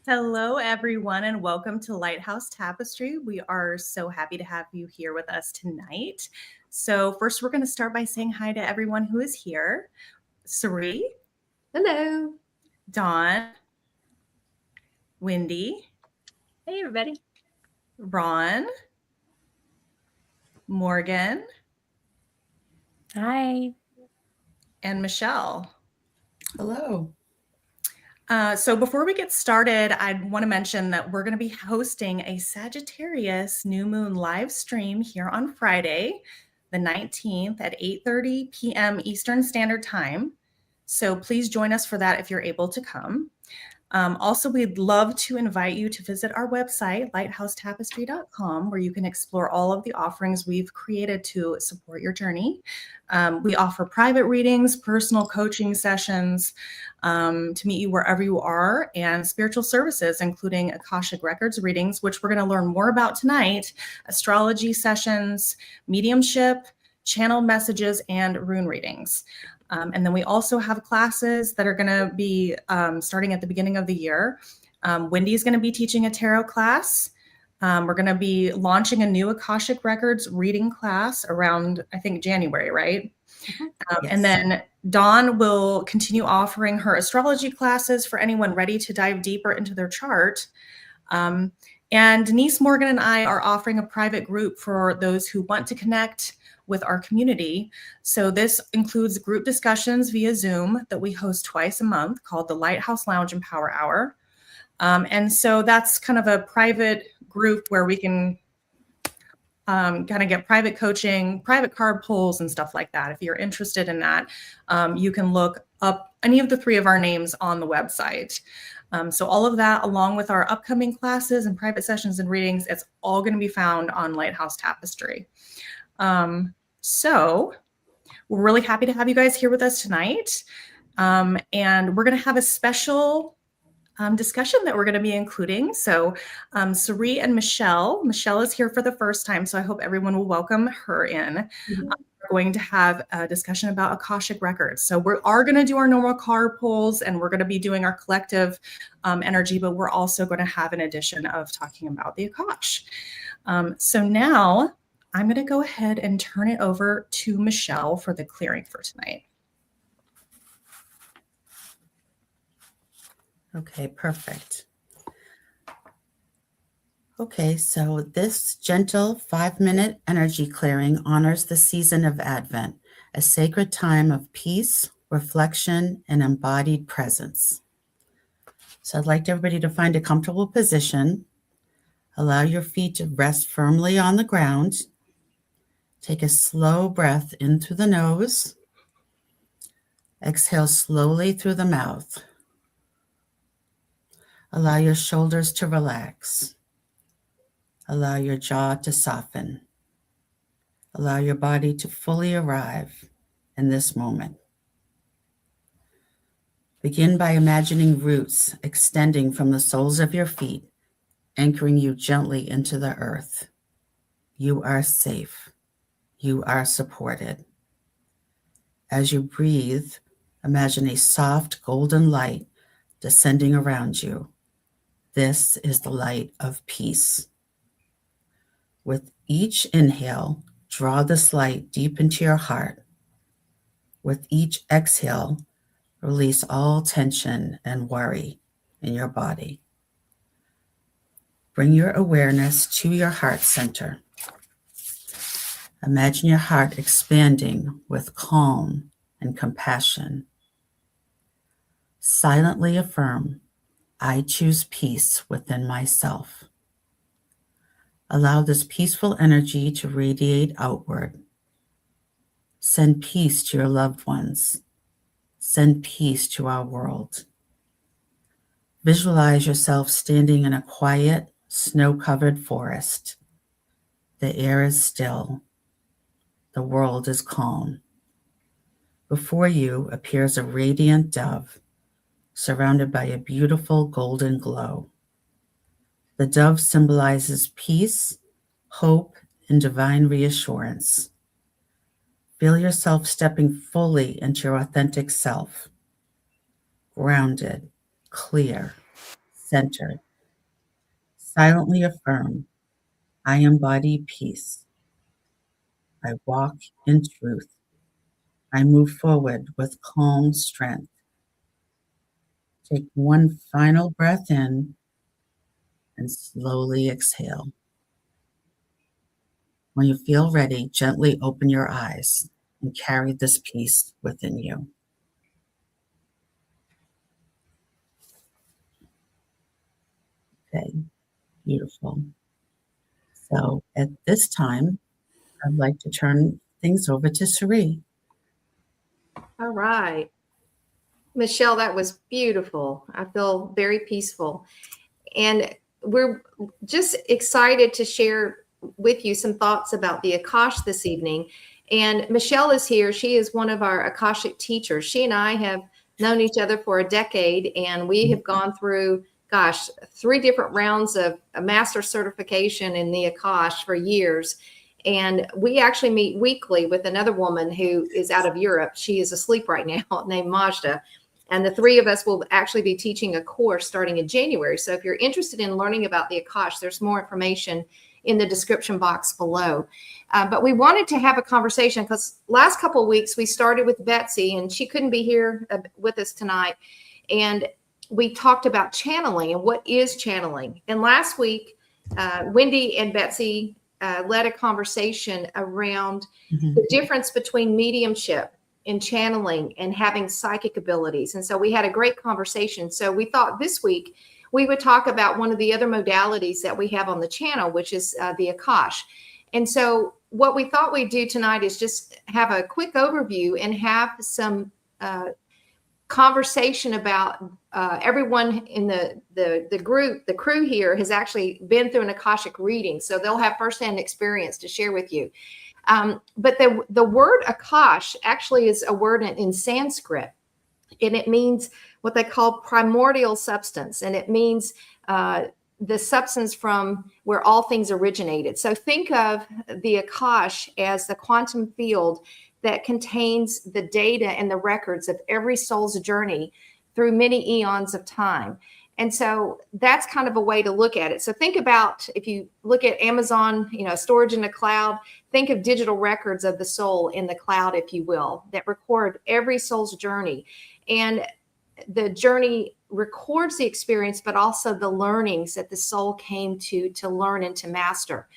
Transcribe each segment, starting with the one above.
Hello, everyone, and welcome to Lighthouse Tapestry. We are so happy to have you here with us tonight. So first, we're going to start by saying hi to everyone who is here. Sari. Hello. Dawn. Wendy. Hey, everybody. Ron. Morgan. Hi. And Michelle. Hello. So before we get started, I want to mention that we're going to be hosting a Sagittarius new moon live stream here on Friday, the 19th at 8:30 p.m. Eastern Standard Time. So please join us for that if you're able to come. Also, we'd love to invite you to visit our website, lighthousetapestry.com, where you can explore all of the offerings we've created to support your journey. We offer private readings, personal coaching sessions to meet you wherever you are, and spiritual services, including akashic records readings, which we're going to learn more about tonight, astrology sessions, mediumship, channel messages, and rune readings. And then we also have classes that are going to be starting at the beginning of the year. Wendy is going to be teaching a tarot class. We're going to be launching a new Akashic Records reading class around, I think, January, right? Yes. And then Dawn will continue offering her astrology classes for anyone ready to dive deeper into their chart. And Denise, Morgan, and I are offering a private group for those who want to connect with our community. So this includes group discussions via Zoom that we host twice a month called the Lighthouse Lounge and Power Hour. And so that's kind of a private group where we can kind of get private coaching, private card pulls and stuff like that. If you're interested in that, you can look up any of the three of our names on the website. So all of that, along with our upcoming classes and private sessions and readings, it's all going to be found on Lighthouse Tapestry. So we're really happy to have you guys here with us tonight. And we're going to have a special discussion that we're going to be including. So Sari and Michelle is here for the first time, so I hope everyone will welcome her in. We're going to have a discussion about Akashic Records. So we are going to do our normal card pulls, and we're going to be doing our collective energy, but we're also going to have an addition of talking about the Akash. So now I'm going to go ahead and turn it over to Michelle for the clearing for tonight. Okay, perfect. Okay, so this gentle 5-minute energy clearing honors the season of Advent, a sacred time of peace, reflection, and embodied presence. So I'd like everybody to find a comfortable position. Allow your feet to rest firmly on the ground. Take a slow breath in through the nose. Exhale slowly through the mouth. Allow your shoulders to relax. Allow your jaw to soften. Allow your body to fully arrive in this moment. Begin by imagining roots extending from the soles of your feet, anchoring you gently into the earth. You are safe. You are supported. As you breathe, imagine a soft golden light descending around you. This is the light of peace. With each inhale, draw this light deep into your heart. With each exhale, release all tension and worry in your body. Bring your awareness to your heart center. Imagine your heart expanding with calm and compassion. Silently affirm, I choose peace within myself. Allow this peaceful energy to radiate outward. Send peace to your loved ones. Send peace to our world. Visualize yourself standing in a quiet, snow-covered forest. The air is still. The world is calm. Before you appears a radiant dove, surrounded by a beautiful golden glow. The dove symbolizes peace, hope, and divine reassurance. Feel yourself stepping fully into your authentic self, grounded, clear, centered. Silently affirm, I embody peace. I walk in truth. I move forward with calm strength. Take one final breath in and slowly exhale. When you feel ready, gently open your eyes and carry this peace within you. Okay, beautiful. So at this time, I'd like to turn things over to Sheree. All right. Michelle, that was beautiful. I feel very peaceful. And we're just excited to share with you some thoughts about the Akash this evening. And Michelle is here. She is one of our Akashic teachers. She and I have known each other for a decade, and we have gone through, 3 different rounds of a master certification in the Akash for years. And we actually meet weekly with another woman who is out of Europe. She is asleep right now, named Majda. And the 3 of us will actually be teaching a course starting in January. So if you're interested in learning about the Akash, there's more information in the description box below. But we wanted to have a conversation because last couple of weeks we started with Betsy, and she couldn't be here with us tonight. And we talked about channeling and what is channeling. And last week, Wendy and Betsy led a conversation around the difference between mediumship and channeling and having psychic abilities. And so we had a great conversation. So we thought this week we would talk about one of the other modalities that we have on the channel, which is the Akash. And so what we thought we'd do tonight is just have a quick overview and have some conversation about everyone in the group, the crew here has actually been through an Akashic reading. So they'll have firsthand experience to share with you. But the word Akash actually is a word in Sanskrit, and it means what they call primordial substance. And it means the substance from where all things originated. So think of the Akash as the quantum field that contains the data and the records of every soul's journey through many eons of time. And so that's kind of a way to look at it. So think about, if you look at Amazon, storage in the cloud, think of digital records of the soul in the cloud, if you will, that record every soul's journey. And the journey records the experience, but also the learnings that the soul came to learn and to master.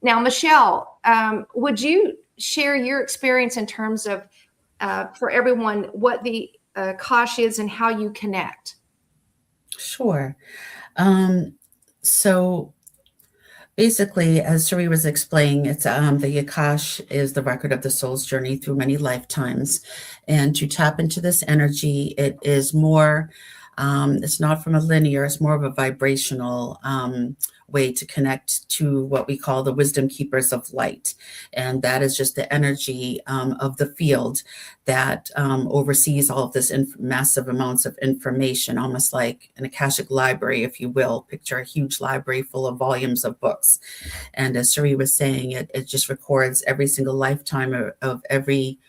Now, Michelle, would you share your experience in terms of, for everyone, what the Akash is and how you connect? Sure. So basically, as Sheree was explaining, it's the Akash is the record of the soul's journey through many lifetimes. And to tap into this energy, it is more, it's not from a linear, it's more of a vibrational way to connect to what we call the wisdom keepers of light. And that is just the energy of the field that oversees all of this massive amounts of information, almost like an akashic library, if you will. Picture a huge library full of volumes of books. And as Sheree was saying, it just records every single lifetime of every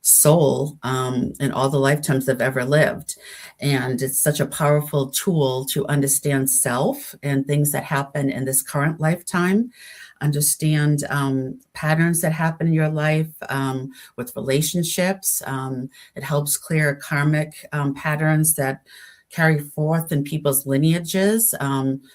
soul in all the lifetimes they've ever lived. And it's such a powerful tool to understand self and things that happen in this current lifetime, understand patterns that happen in your life with relationships. It helps clear karmic patterns that carry forth in people's lineages.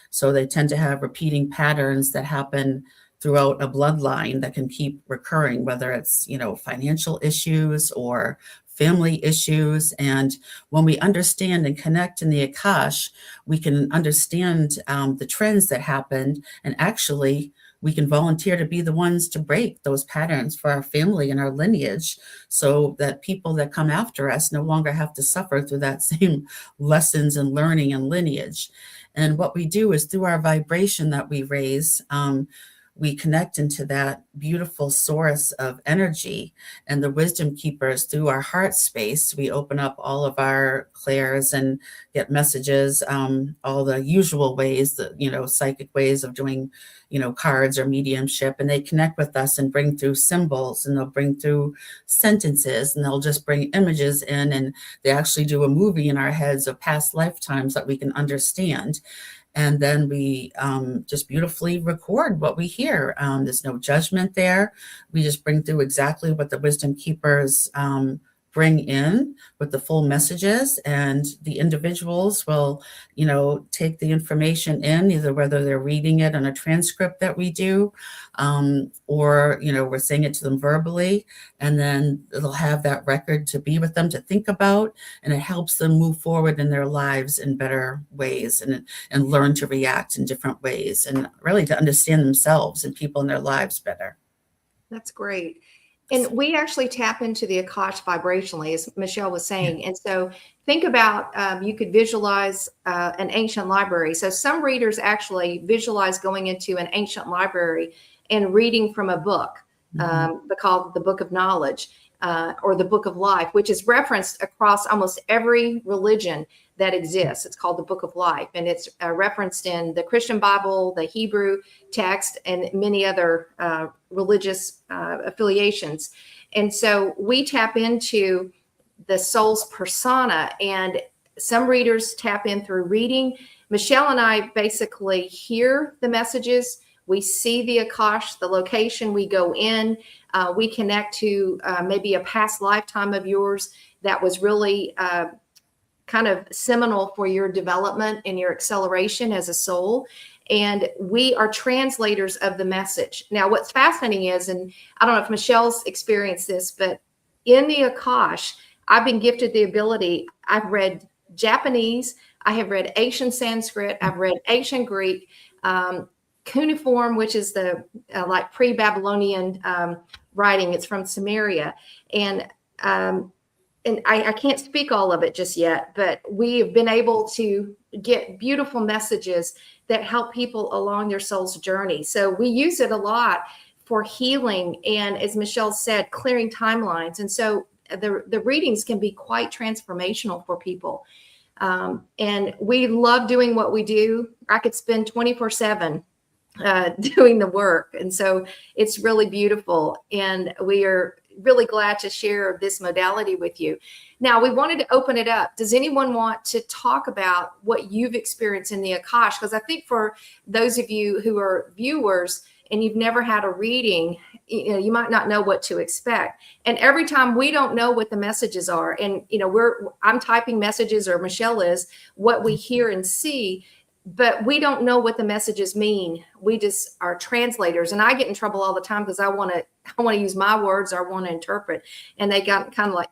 So they tend to have repeating patterns that happen throughout a bloodline that can keep recurring, whether it's, financial issues or family issues. And when we understand and connect in the Akash, we can understand the trends that happened, and actually we can volunteer to be the ones to break those patterns for our family and our lineage, so that people that come after us no longer have to suffer through that same lessons and learning and lineage. And what we do is, through our vibration that we raise, we connect into that beautiful source of energy. And the wisdom keepers, through our heart space, we open up all of our clairs and get messages, all the usual ways, the, psychic ways of doing, cards or mediumship. And they connect with us and bring through symbols, and they'll bring through sentences, and they'll just bring images in. And they actually do a movie in our heads of past lifetimes that we can understand. And then we just beautifully record what we hear. There's no judgment there. We just bring through exactly what the wisdom keepers bring in with the full messages, and the individuals will, take the information in, either whether they're reading it on a transcript that we do, or, we're saying it to them verbally, and then they'll have that record to be with them, to think about, and it helps them move forward in their lives in better ways, and learn to react in different ways, and really to understand themselves and people in their lives better. That's great. And we actually tap into the akashic vibrationally, as Michelle was saying. Yeah. And so think about, you could visualize an ancient library. So some readers actually visualize going into an ancient library and reading from a book, called the Book of Knowledge, or the Book of Life, which is referenced across almost every religion that exists. It's called the Book of Life, and it's referenced in the Christian Bible, the Hebrew text, and many other religious affiliations. And so we tap into the soul's persona, and some readers tap in through reading. Michelle and I basically hear the messages. We see the akash, the location, we go in, we connect to maybe a past lifetime of yours that was really kind of seminal for your development and your acceleration as a soul. And we are translators of the message. Now, what's fascinating is, and I don't know if Michelle's experienced this, but in the akash, I've been gifted the ability, I've read Japanese, I have read ancient Sanskrit, I've read ancient Greek, cuneiform, which is the like pre-Babylonian writing. It's from Sumeria. And I can't speak all of it just yet, but we have been able to get beautiful messages that help people along their soul's journey. So we use it a lot for healing and, as Michelle said, clearing timelines. And so the readings can be quite transformational for people. And we love doing what we do. I could spend 24/7 doing the work. And so it's really beautiful. And we are really glad to share this modality with you. Now, we wanted to open it up. Does anyone want to talk about what you've experienced in the akash? Because I think for those of you who are viewers and you've never had a reading, you might not know what to expect. And every time we don't know what the messages are, and I'm typing messages, or Michelle is, what we hear and see, but we don't know what the messages mean. We just are translators. And I get in trouble all the time because I want to use my words, or I want to interpret. And they got kind of like,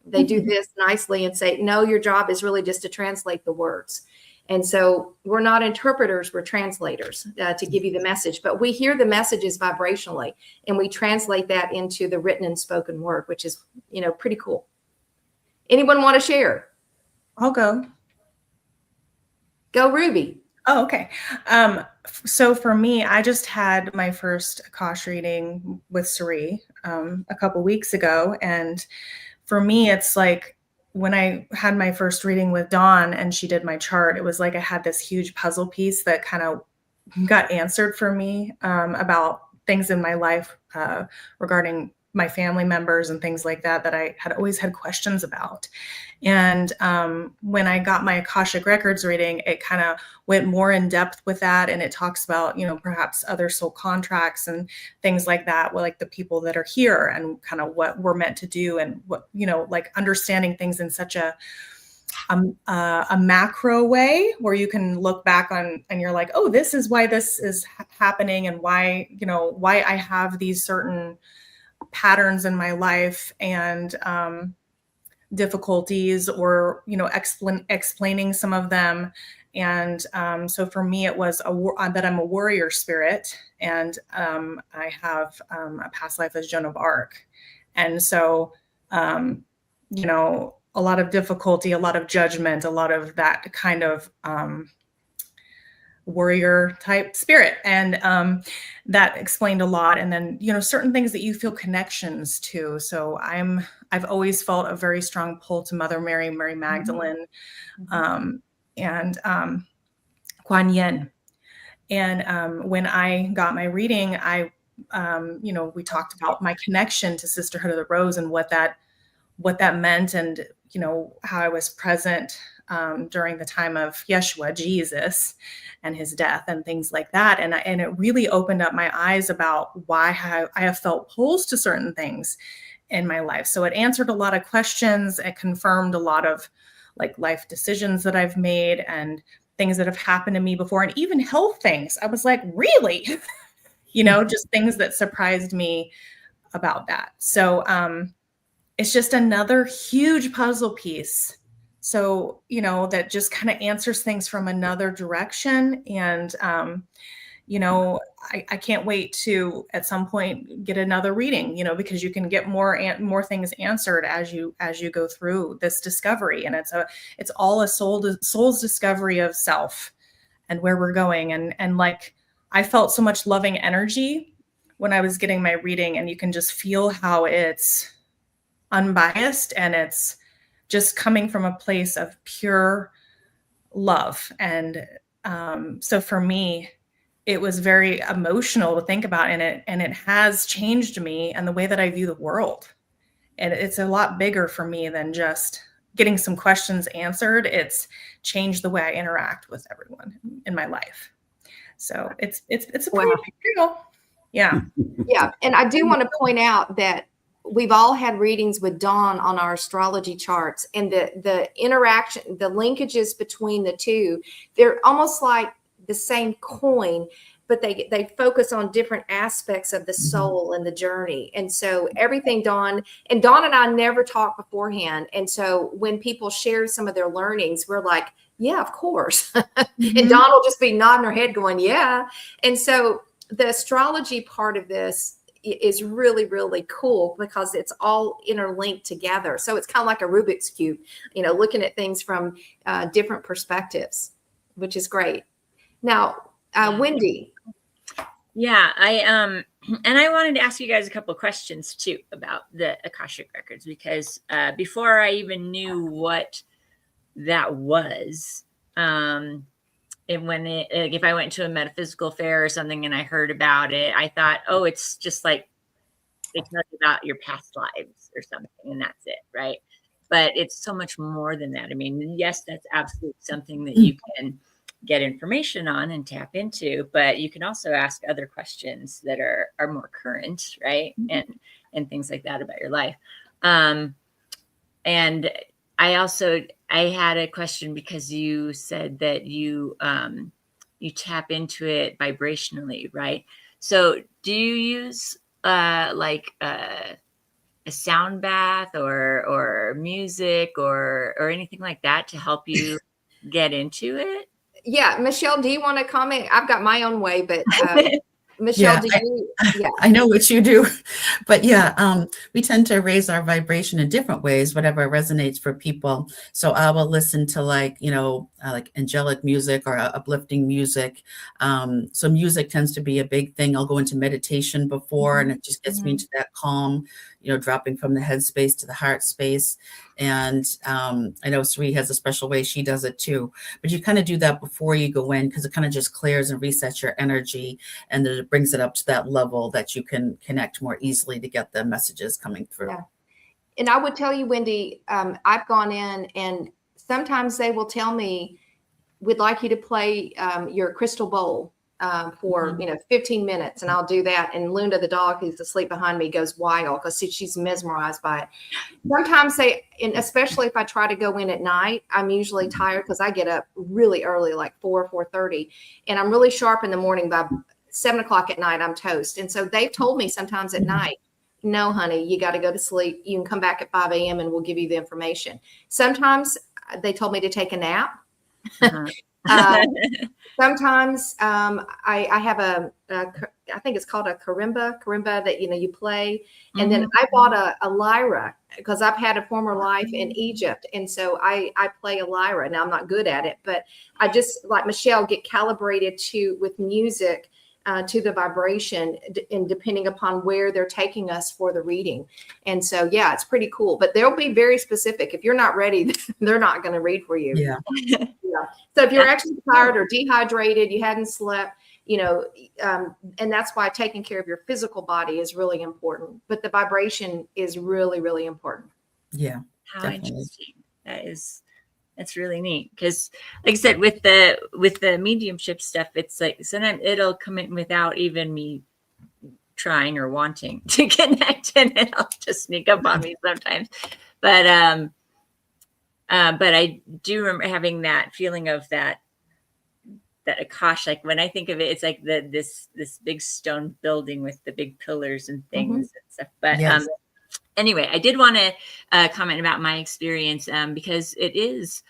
they do this nicely and say, no, your job is really just to translate the words. And so we're not interpreters, we're translators to give you the message. But we hear the messages vibrationally, and we translate that into the written and spoken word, which is, pretty cool. Anyone want to share? I'll go. Go, Ruby. Oh, okay. So for me, I just had my first akash reading with Sari a couple weeks ago. And for me, it's like when I had my first reading with Dawn and she did my chart, it was like I had this huge puzzle piece that kind of got answered for me about things in my life regarding my family members and things like that I had always had questions about. And when I got my Akashic Records reading, it kind of went more in depth with that. And it talks about, perhaps other soul contracts and things like that, like the people that are here and kind of what we're meant to do, and what, like understanding things in such a macro way where you can look back on and you're like, oh, this is why this is happening, and why, why I have these certain patterns in my life and difficulties, or explaining some of them. And so for me, it was that I'm a warrior spirit, and I have a past life as Joan of Arc. And so a lot of difficulty, a lot of judgment, a lot of that kind of warrior type spirit. And that explained a lot. And then, certain things that you feel connections to. So I've always felt a very strong pull to Mother Mary, Mary Magdalene, and Kuan Yin. And when I got my reading, we talked about my connection to Sisterhood of the Rose and what that meant, and how I was present during the time of Yeshua, Jesus, and his death and things like that. And it really opened up my eyes about why I have felt pulls to certain things in my life. So it answered a lot of questions. It confirmed a lot of like life decisions that I've made and things that have happened to me before, and even health things. I was like, really? Just things that surprised me about that. So it's just another huge puzzle piece. So, that just kind of answers things from another direction. And, I can't wait to at some point get another reading, because you can get more things answered as you go through this discovery. And it's all a soul's discovery of self and where we're going. And like, I felt so much loving energy when I was getting my reading, and you can just feel how it's unbiased and it's just coming from a place of pure love. And so for me, it was very emotional to think about, and it has changed me and the way that I view the world. And it's a lot bigger for me than just getting some questions answered. It's changed the way I interact with everyone in my life. So it's a pretty big deal. Yeah. Yeah. And I do want to point out that we've all had readings with Dawn on our astrology charts, and the interaction, the linkages between the two, they're almost like the same coin, but they focus on different aspects of the soul and the journey. And so everything Dawn and I never talked beforehand. And so when people share some of their learnings, we're like, yeah, of course. And Dawn will just be nodding her head going, yeah. And so the astrology part of this is really, really cool because it's all interlinked together. So it's kind of like a Rubik's Cube, looking at things from different perspectives, which is great. Now, Wendy. Yeah, I wanted to ask you guys a couple of questions too about the Akashic records, because before I even knew what that was, and if I went to a metaphysical fair or something and I heard about it, I thought, oh, it's just like they tell you about your past lives or something, and that's it, right? But it's so much more than that. I mean, yes, that's absolutely something that you can get information on and tap into, but you can also ask other questions that are more current, right? And things like that about your life. And I had a question because you said that you tap into it vibrationally, right? So do you use like a sound bath or music or anything like that to help you get into it? Yeah, Michelle, do you want to comment? I've got my own way, but Michelle, I know what you do, but we tend to raise our vibration in different ways, whatever resonates for people. So I will listen to like angelic music or uplifting music. So music tends to be a big thing. I'll go into meditation before, and it just gets me into that calm, dropping from the head space to the heart space. And I know Sri has a special way she does it too, but you kind of do that before you go in, because it kind of just clears and resets your energy, and then it brings it up to that level that you can connect more easily to get the messages coming through. Yeah. And I would tell you, Wendy, I've gone in and sometimes they will tell me, we'd like you to play your crystal bowl for 15 minutes, and I'll do that. And Luna, the dog who's asleep behind me, goes wild because she's mesmerized by it. Sometimes and especially if I try to go in at night, I'm usually tired because I get up really early, like 4:30, and I'm really sharp in the morning. By 7 o'clock at night, I'm toast. And so they've told me sometimes at night, no, honey, you got to go to sleep. You can come back at 5 a.m. and we'll give you the information. Sometimes they told me to take a nap. Sometimes I have I think it's called a karimba that, you play. And then I bought a lyra because I've had a former life in Egypt. And so I play a lyra. Now I'm not good at it, but I just, like Michelle, get calibrated with music to the vibration and depending upon where they're taking us for the reading. And so, yeah, it's pretty cool, but they'll be very specific. If you're not ready, they're not going to read for you. Yeah. Yeah. So if you're actually tired or dehydrated, you hadn't slept, and that's why taking care of your physical body is really important, but the vibration is really, really important. Yeah. How Definitely. interesting. That's really neat. Because like I said, with the mediumship stuff, it's like sometimes it'll come in without even me trying or wanting to connect, and it'll just sneak up on me sometimes. But I do remember having that feeling of that akash. Like when I think of it, it's like this big stone building with the big pillars and things and stuff. But Yes. anyway, I did want to comment about my experience because it is,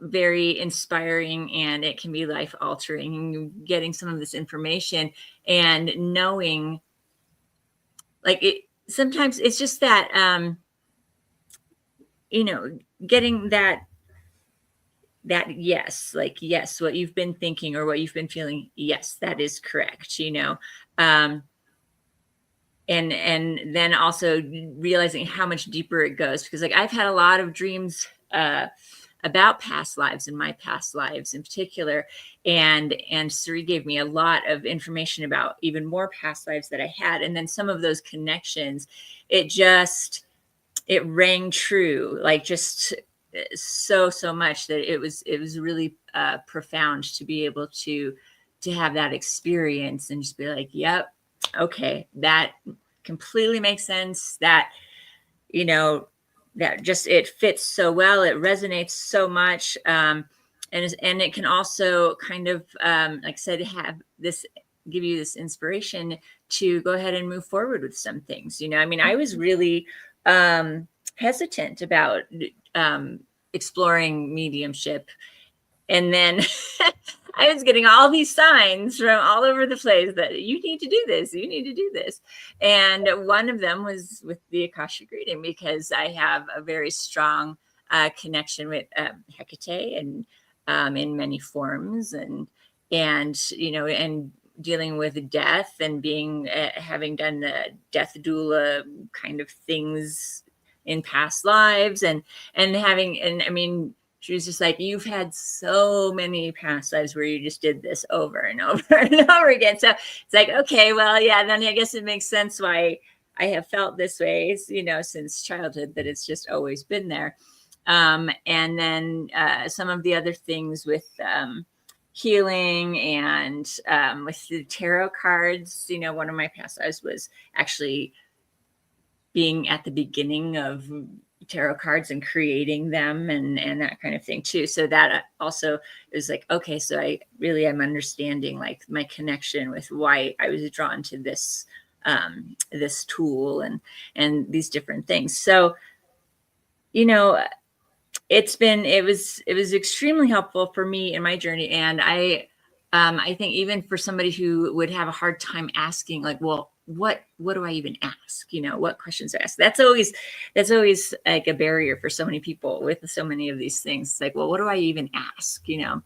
very inspiring, and it can be life altering. Getting some of this information and knowing, like it. Sometimes it's just that, getting that yes, like, yes, what you've been thinking or what you've been feeling, yes, that is correct, and then also realizing how much deeper it goes, because like I've had a lot of dreams about past lives and my past lives in particular, and Suri gave me a lot of information about even more past lives that I had, and then some of those connections, it rang true, like just so much that it was really profound to be able to have that experience and just be like, yep, okay, that completely makes sense. That that just, it fits so well, it resonates so much, and it can also kind of like I said, give you this inspiration to go ahead and move forward with some things. I mean, I was really hesitant about exploring mediumship, and then I was getting all these signs from all over the place that you need to do this, you need to do this. And one of them was with the akashic reading, because I have a very strong connection with Hecate, and in many forms, and dealing with death, and having done the death doula kind of things in past lives, and I mean, she was just like, you've had so many past lives where you just did this over and over and over again. So it's like, okay, well, yeah, then I guess it makes sense why I have felt this way, since childhood, that it's just always been there. And then some of the other things with healing and with the tarot cards, one of my past lives was actually being at the beginning of tarot cards and creating them and that kind of thing too. So that also is like, okay, so I really am understanding like my connection with why I was drawn to this this tool and these different things. So it was extremely helpful for me in my journey, and I think even for somebody who would have a hard time asking, like, well, what do I even ask? What questions to ask? That's always like a barrier for so many people with so many of these things. It's like, well, what do I even ask? You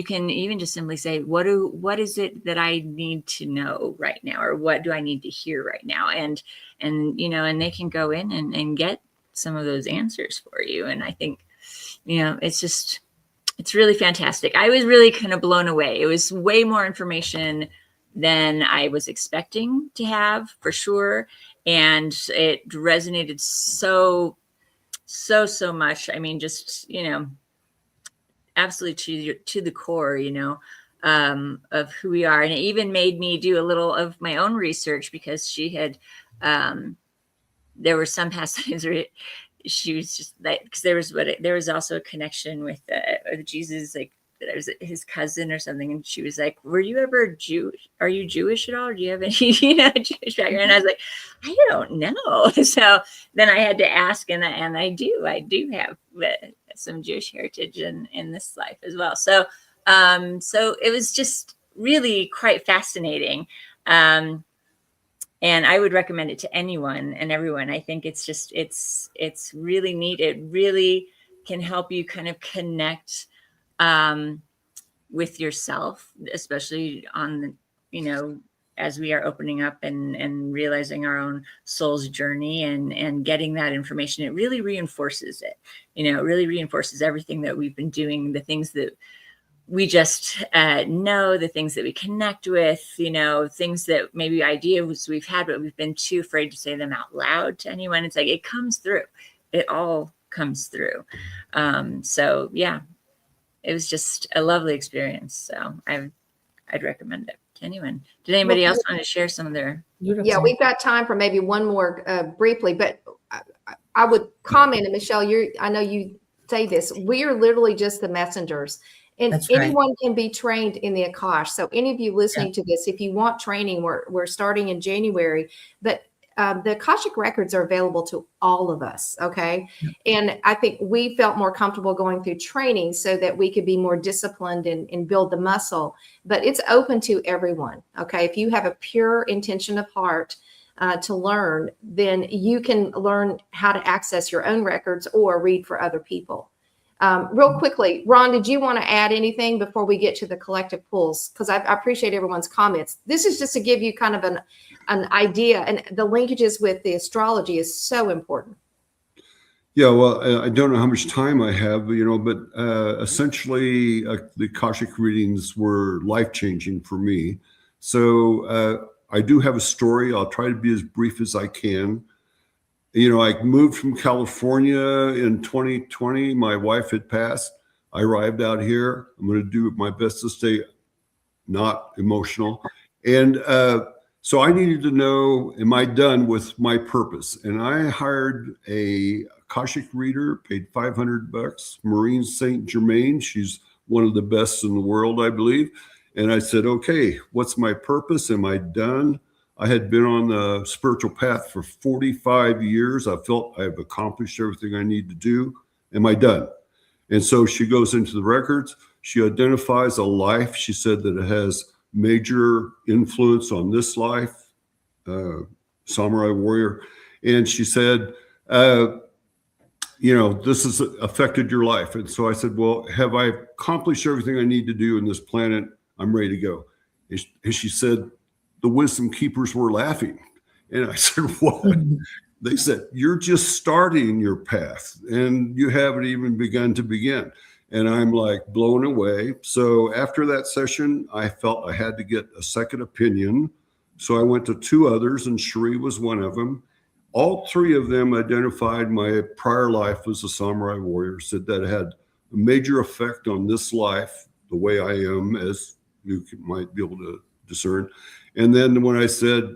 can even just simply say, what is it that I need to know right now? Or what do I need to hear right now? And they can go in and get some of those answers for you. And I think, it's really fantastic. I was really kind of blown away. It was way more information than I was expecting to have, for sure. And it resonated so much. I mean, just, absolutely to the core, of who we are. And it even made me do a little of my own research, because she had, there were some passages where she was just like, because there was also a connection with Jesus, like that I was his cousin or something, and she was like, "Were you ever Jewish? Are you Jewish at all? Or do you have any Jewish background?" And I was like, "I don't know." So then I had to ask, and I do have some Jewish heritage in this life as well. So so it was just really quite fascinating. And I would recommend it to anyone and everyone. I think it's just, it's really neat. It really can help you kind of connect with yourself, especially on the, you know, as we are opening up and realizing our own soul's journey and getting that information. It really reinforces it. You know, it really reinforces everything that we've been doing, the things that we just know, the things that we connect with, you know, things that maybe ideas we've had, but we've been too afraid to say them out loud to anyone. It's like, it comes through. It all comes through. So yeah, it was just a lovely experience. So I'd recommend it to anyone. Did anybody else want to share some of their? Yeah, we've got time for maybe one more briefly, but I would comment, and Michelle, I know you say this, we are literally just the messengers. And That's right. anyone can be trained in the Akash. So any of you listening to this, if you want training, we're starting in January, but the Akashic records are available to all of us. Okay. And I think we felt more comfortable going through training so that we could be more disciplined and build the muscle, but it's open to everyone. Okay. If you have a pure intention of heart to learn, then you can learn how to access your own records or read for other people. Real quickly, Ron, did you want to add anything before we get to the collective pulls? Because I appreciate everyone's comments. This is just to give you kind of an idea, and the linkages with the astrology is so important. Yeah, well, I don't know how much time I have, you know, but essentially the Akashic readings were life-changing for me. So I do have a story. I'll try to be as brief as I can. You know, I moved from California in 2020. My wife had passed. I arrived out here. I'm going to do my best to stay not emotional. And so I needed to know, am I done with my purpose? And I hired a Akashic reader, paid $500, Maureen St. Germain. She's one of the best in the world, I believe. And I said, okay, what's my purpose? Am I done? I had been on the spiritual path for 45 years. I felt I've accomplished everything I need to do. Am I done? And so she goes into the records. She identifies a life. She said that it has major influence on this life, samurai warrior. And she said, you know, this has affected your life. And so I said, well, have I accomplished everything I need to do in this planet? I'm ready to go. And she said, the wisdom keepers were laughing. And I said, what? They said, you're just starting your path and you haven't even begun to begin. And I'm like blown away. So after that session, I felt I had to get a second opinion. So I went to two others, and Cherie was one of them. All three of them identified my prior life as a samurai warrior, said that it had a major effect on this life, the way I am, as you might be able to discern. And then when I said,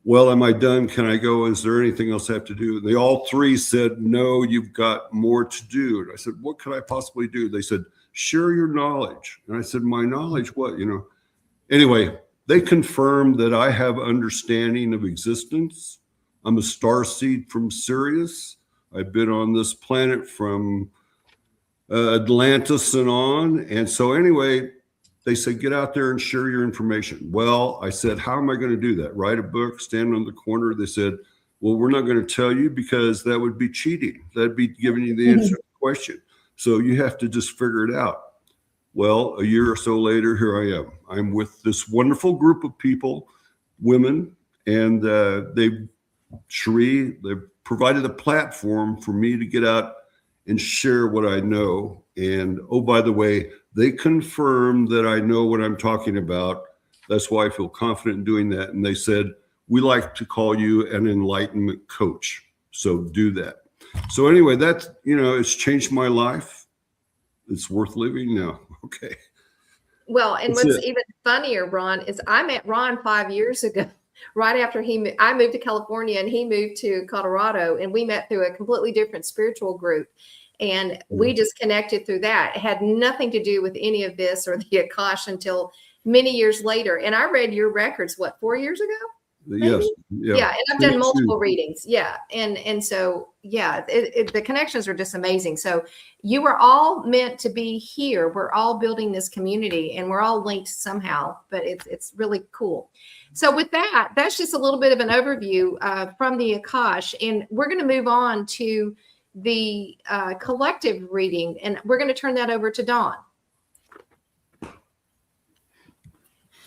well, am I done? Can I go? Is there anything else I have to do? They all three said, no, you've got more to do. And I said, what could I possibly do? They said, share your knowledge. And I said, my knowledge, what, you know? Anyway, they confirmed that I have understanding of existence. I'm a star seed from Sirius. I've been on this planet from Atlantis and on. And so anyway, they said, get out there and share your information. Well, I said, how am I going to do that? Write a book, stand on the corner? They said, well, we're not going to tell you because that would be cheating. That'd be giving you the answer to the question. So you have to just figure it out. Well, a year or so later, here I am. I'm with this wonderful group of people, women, and Cherie, they provided a platform for me to get out and share what I know. And oh, by the way, they confirmed that I know what I'm talking about. That's why I feel confident in doing that. And they said, we like to call you an enlightenment coach. So do that. So anyway, that's, you know, it's changed my life. It's worth living now. Okay. Well, and That's what's it. even funnier, Ron, is I met Ron 5 years ago, right after I moved to California and he moved to Colorado, and we met through a completely different spiritual group. And we just connected through that. It had nothing to do with any of this or the Akash until many years later. And I read your records, what, 4 years ago? Yes. Yeah. And I've done multiple readings. Yeah. And so, yeah, the connections are just amazing. So you were all meant to be here. We're all building this community and we're all linked somehow, but it's really cool. So with that, that's just a little bit of an overview from the Akash. And we're going to move on to the collective reading, and we're going to turn that over to Dawn.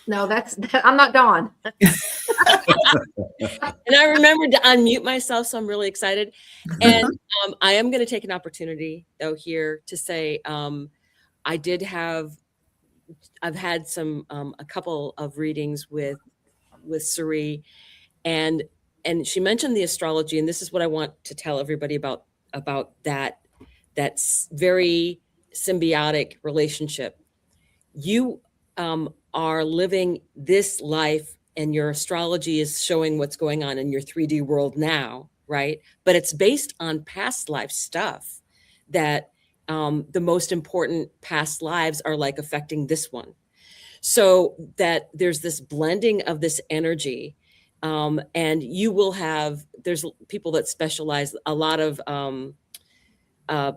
No, I'm not Dawn. And I remembered to unmute myself, so I'm really excited. And I am going to take an opportunity, though, here to say I've had a couple of readings with Suri, and she mentioned the astrology, and this is what I want to tell everybody about that's very symbiotic relationship. You are living this life, and your astrology is showing what's going on in your 3D world now, right? But it's based on past life stuff that the most important past lives are like affecting this one. So that there's this blending of this energy. And you will have, there's people that specialize, a lot of,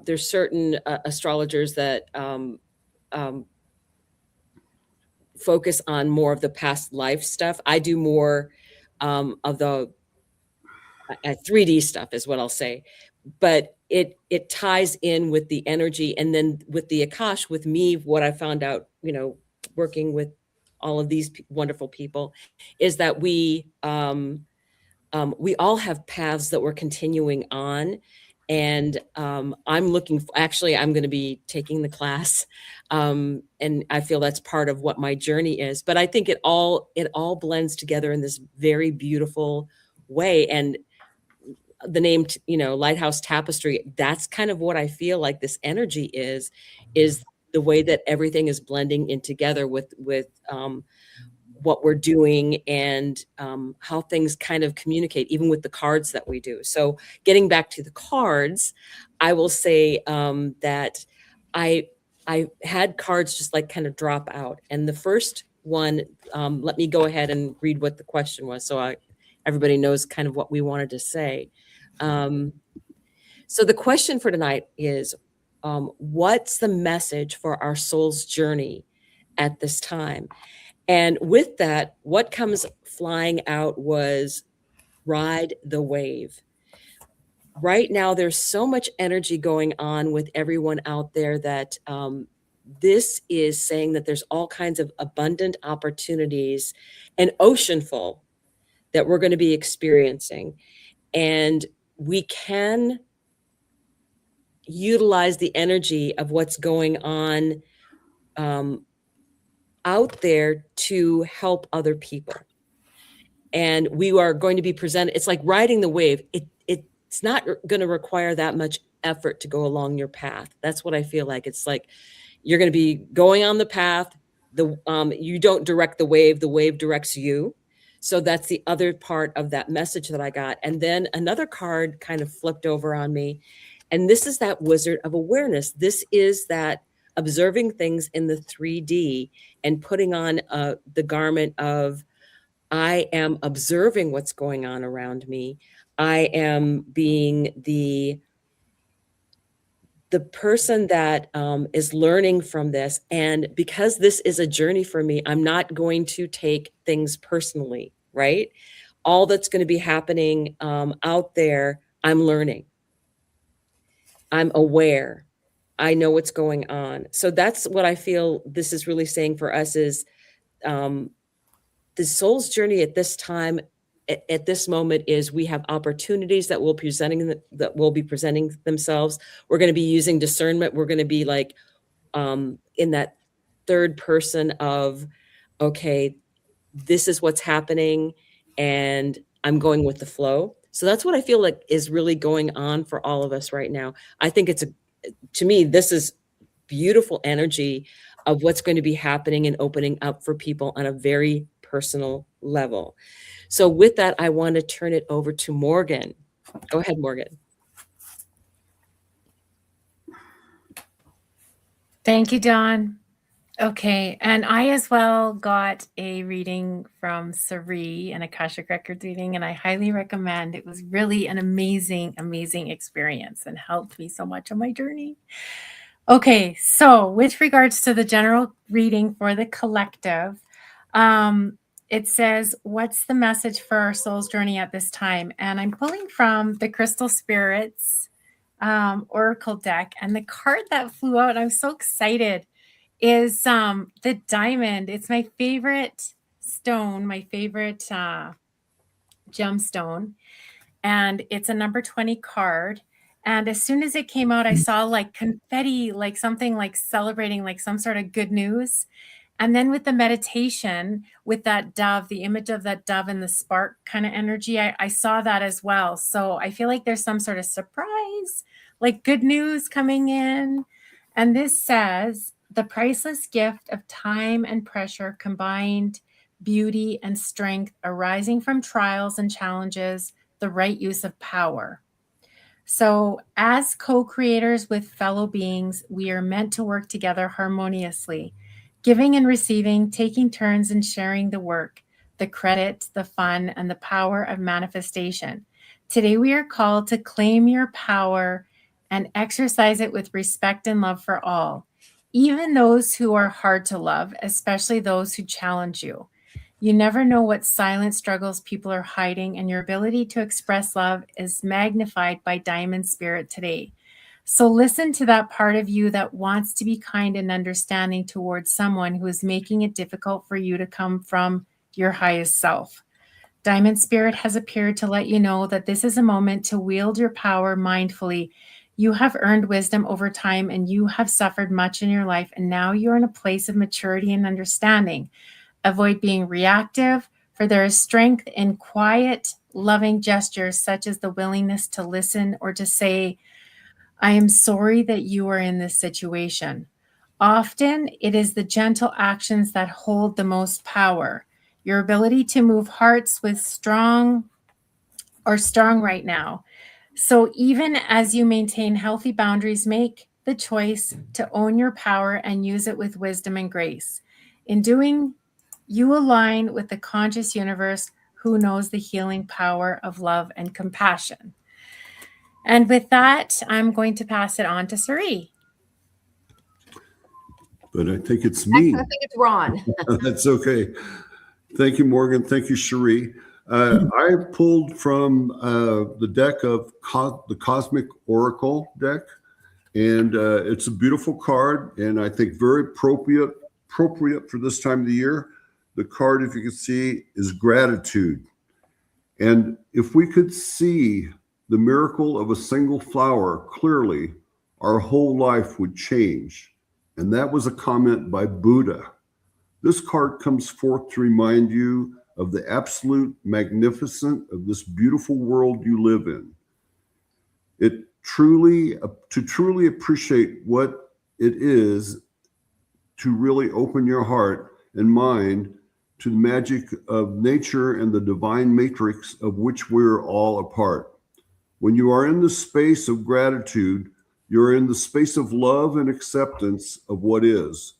there's certain astrologers that focus on more of the past life stuff. I do more of the 3D stuff is what I'll say. But it ties in with the energy. And then with the Akash, with me, what I found out, working with all of these wonderful people, is that we all have paths that we're continuing on. And I'm going to be taking the class. And I feel that's part of what my journey is. But I think it all blends together in this very beautiful way. And the name, Lighthouse Tapestry, that's kind of what I feel like this energy is the way that everything is blending in together with what we're doing and how things kind of communicate, even with the cards that we do. So getting back to the cards, I will say that I had cards just like kind of drop out. And the first one, let me go ahead and read what the question was, so everybody knows kind of what we wanted to say. So the question for tonight is, what's the message for our soul's journey at this time? And with that, what comes flying out was ride the wave. Right now, there's so much energy going on with everyone out there that this is saying that there's all kinds of abundant opportunities, an ocean full that we're going to be experiencing. And we can utilize the energy of what's going on out there to help other people. And we are going to be presented, it's like riding the wave. It's not going to require that much effort to go along your path. That's what I feel like. It's like you're going to be going on the path. You don't direct the wave directs you. So that's the other part of that message that I got. And then another card kind of flipped over on me. And this is that Wizard of Awareness. This is that observing things in the 3D and putting on the garment of, I am observing what's going on around me. I am being the person that is learning from this. And because this is a journey for me, I'm not going to take things personally, right? All that's going to be happening out there, I'm learning. I'm aware. I know what's going on. So that's what I feel this is really saying for us is the soul's journey at this time, at this moment, is we have opportunities that will be presenting themselves. We're going to be using discernment. We're going to be like in that third person of, okay, this is what's happening and I'm going with the flow. So that's what I feel like is really going on for all of us right now. I think to me, this is beautiful energy of what's going to be happening and opening up for people on a very personal level. So with that, I want to turn it over to Morgan. Go ahead, Morgan. Thank you, Dawn. Okay, and I as well got a reading from Sari, an Akashic Records reading, and I highly recommend. It was really an amazing, amazing experience and helped me so much on my journey. Okay, so with regards to the general reading for the collective, it says, what's the message for our soul's journey at this time? And I'm pulling from the Crystal Spirits Oracle deck, and the card that flew out, I'm so excited, is the diamond. It's my favorite stone, my favorite gemstone, and it's a number 20 card. And as soon as it came out, I saw like confetti, like something like celebrating, like some sort of good news. And then with the meditation, with that dove, the image of that dove and the spark kind of energy, I saw that as well. So I feel like there's some sort of surprise, like good news coming in. And this says, the priceless gift of time and pressure combined, beauty and strength arising from trials and challenges, the right use of power. So as co-creators with fellow beings, we are meant to work together harmoniously, giving and receiving, taking turns and sharing the work, the credit, the fun, and the power of manifestation. Today we are called to claim your power and exercise it with respect and love for all, even those who are hard to love, especially those who challenge you. You never know what silent struggles people are hiding, and your ability to express love is magnified by Diamond Spirit today. So listen to that part of you that wants to be kind and understanding towards someone who is making it difficult for you to come from your highest self. Diamond Spirit has appeared to let you know that this is a moment to wield your power mindfully. You have earned wisdom over time, and you have suffered much in your life, and now you're in a place of maturity and understanding. Avoid being reactive, for there is strength in quiet, loving gestures, such as the willingness to listen or to say, I am sorry that you are in this situation. Often, it is the gentle actions that hold the most power. Your ability to move hearts with strong right now. So even as you maintain healthy boundaries, make the choice to own your power and use it with wisdom and grace. In doing, you align with the conscious universe who knows the healing power of love and compassion. And with that, I'm going to pass it on to Sari. But I think it's me. I think it's Ron. That's okay. Thank you, Morgan. Thank you, Cherie. I pulled from the deck of the Cosmic Oracle deck, and it's a beautiful card, and I think very appropriate for this time of the year. The card, if you can see, is gratitude. And if we could see the miracle of a single flower clearly, our whole life would change. And that was a comment by Buddha. This card comes forth to remind you of the absolute magnificence of this beautiful world you live in. To truly appreciate what it is to really open your heart and mind to the magic of nature and the divine matrix of which we're all a part. When you are in the space of gratitude, you're in the space of love and acceptance of what is.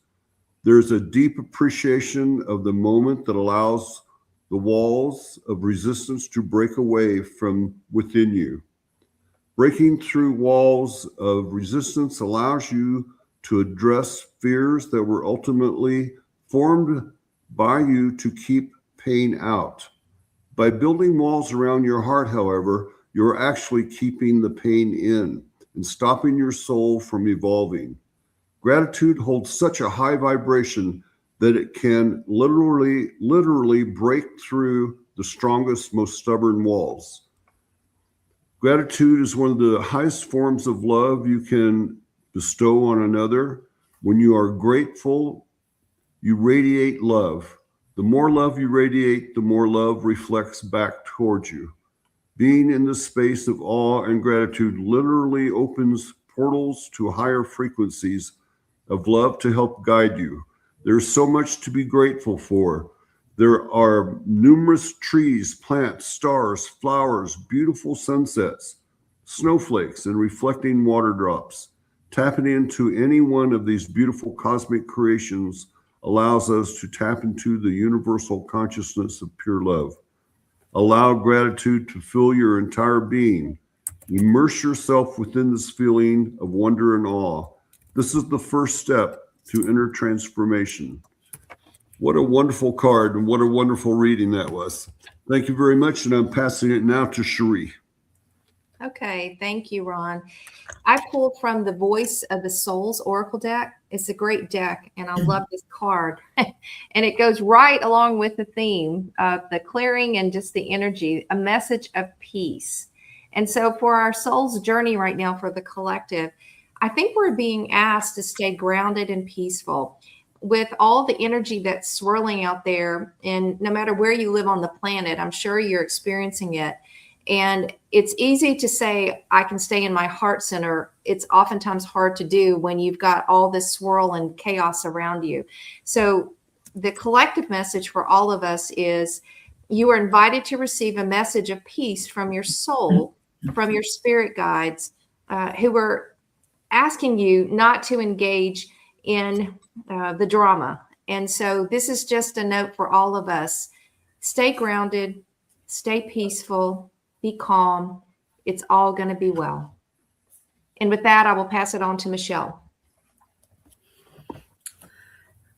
There's a deep appreciation of the moment that allows the walls of resistance to break away from within you. Breaking through walls of resistance allows you to address fears that were ultimately formed by you to keep pain out. By building walls around your heart, however, you're actually keeping the pain in and stopping your soul from evolving. Gratitude holds such a high vibration that it can literally break through the strongest, most stubborn walls. Gratitude is one of the highest forms of love you can bestow on another. When you are grateful, you radiate love. The more love you radiate, the more love reflects back towards you. Being in the space of awe and gratitude literally opens portals to higher frequencies of love to help guide you. There's so much to be grateful for. There are numerous trees, plants, stars, flowers, beautiful sunsets, snowflakes, and reflecting water drops. Tapping into any one of these beautiful cosmic creations allows us to tap into the universal consciousness of pure love. Allow gratitude to fill your entire being. Immerse yourself within this feeling of wonder and awe. This is the first step to inner transformation. What a wonderful card and what a wonderful reading that was. Thank you very much, and I'm passing it now to Cherie. Okay, thank you, Ron. I pulled from the Voice of the Souls Oracle deck. It's a great deck, and I love this card. And it goes right along with the theme of the clearing and just the energy, a message of peace. And so for our soul's journey right now for the collective, I think we're being asked to stay grounded and peaceful with all the energy that's swirling out there. And no matter where you live on the planet, I'm sure you're experiencing it. And it's easy to say, I can stay in my heart center. It's oftentimes hard to do when you've got all this swirl and chaos around you. So the collective message for all of us is you are invited to receive a message of peace from your soul, from your spirit guides, who are asking you not to engage in the drama. And so this is just a note for all of us. Stay grounded, stay peaceful, be calm. It's all going to be well. And with that, I will pass it on to Michelle.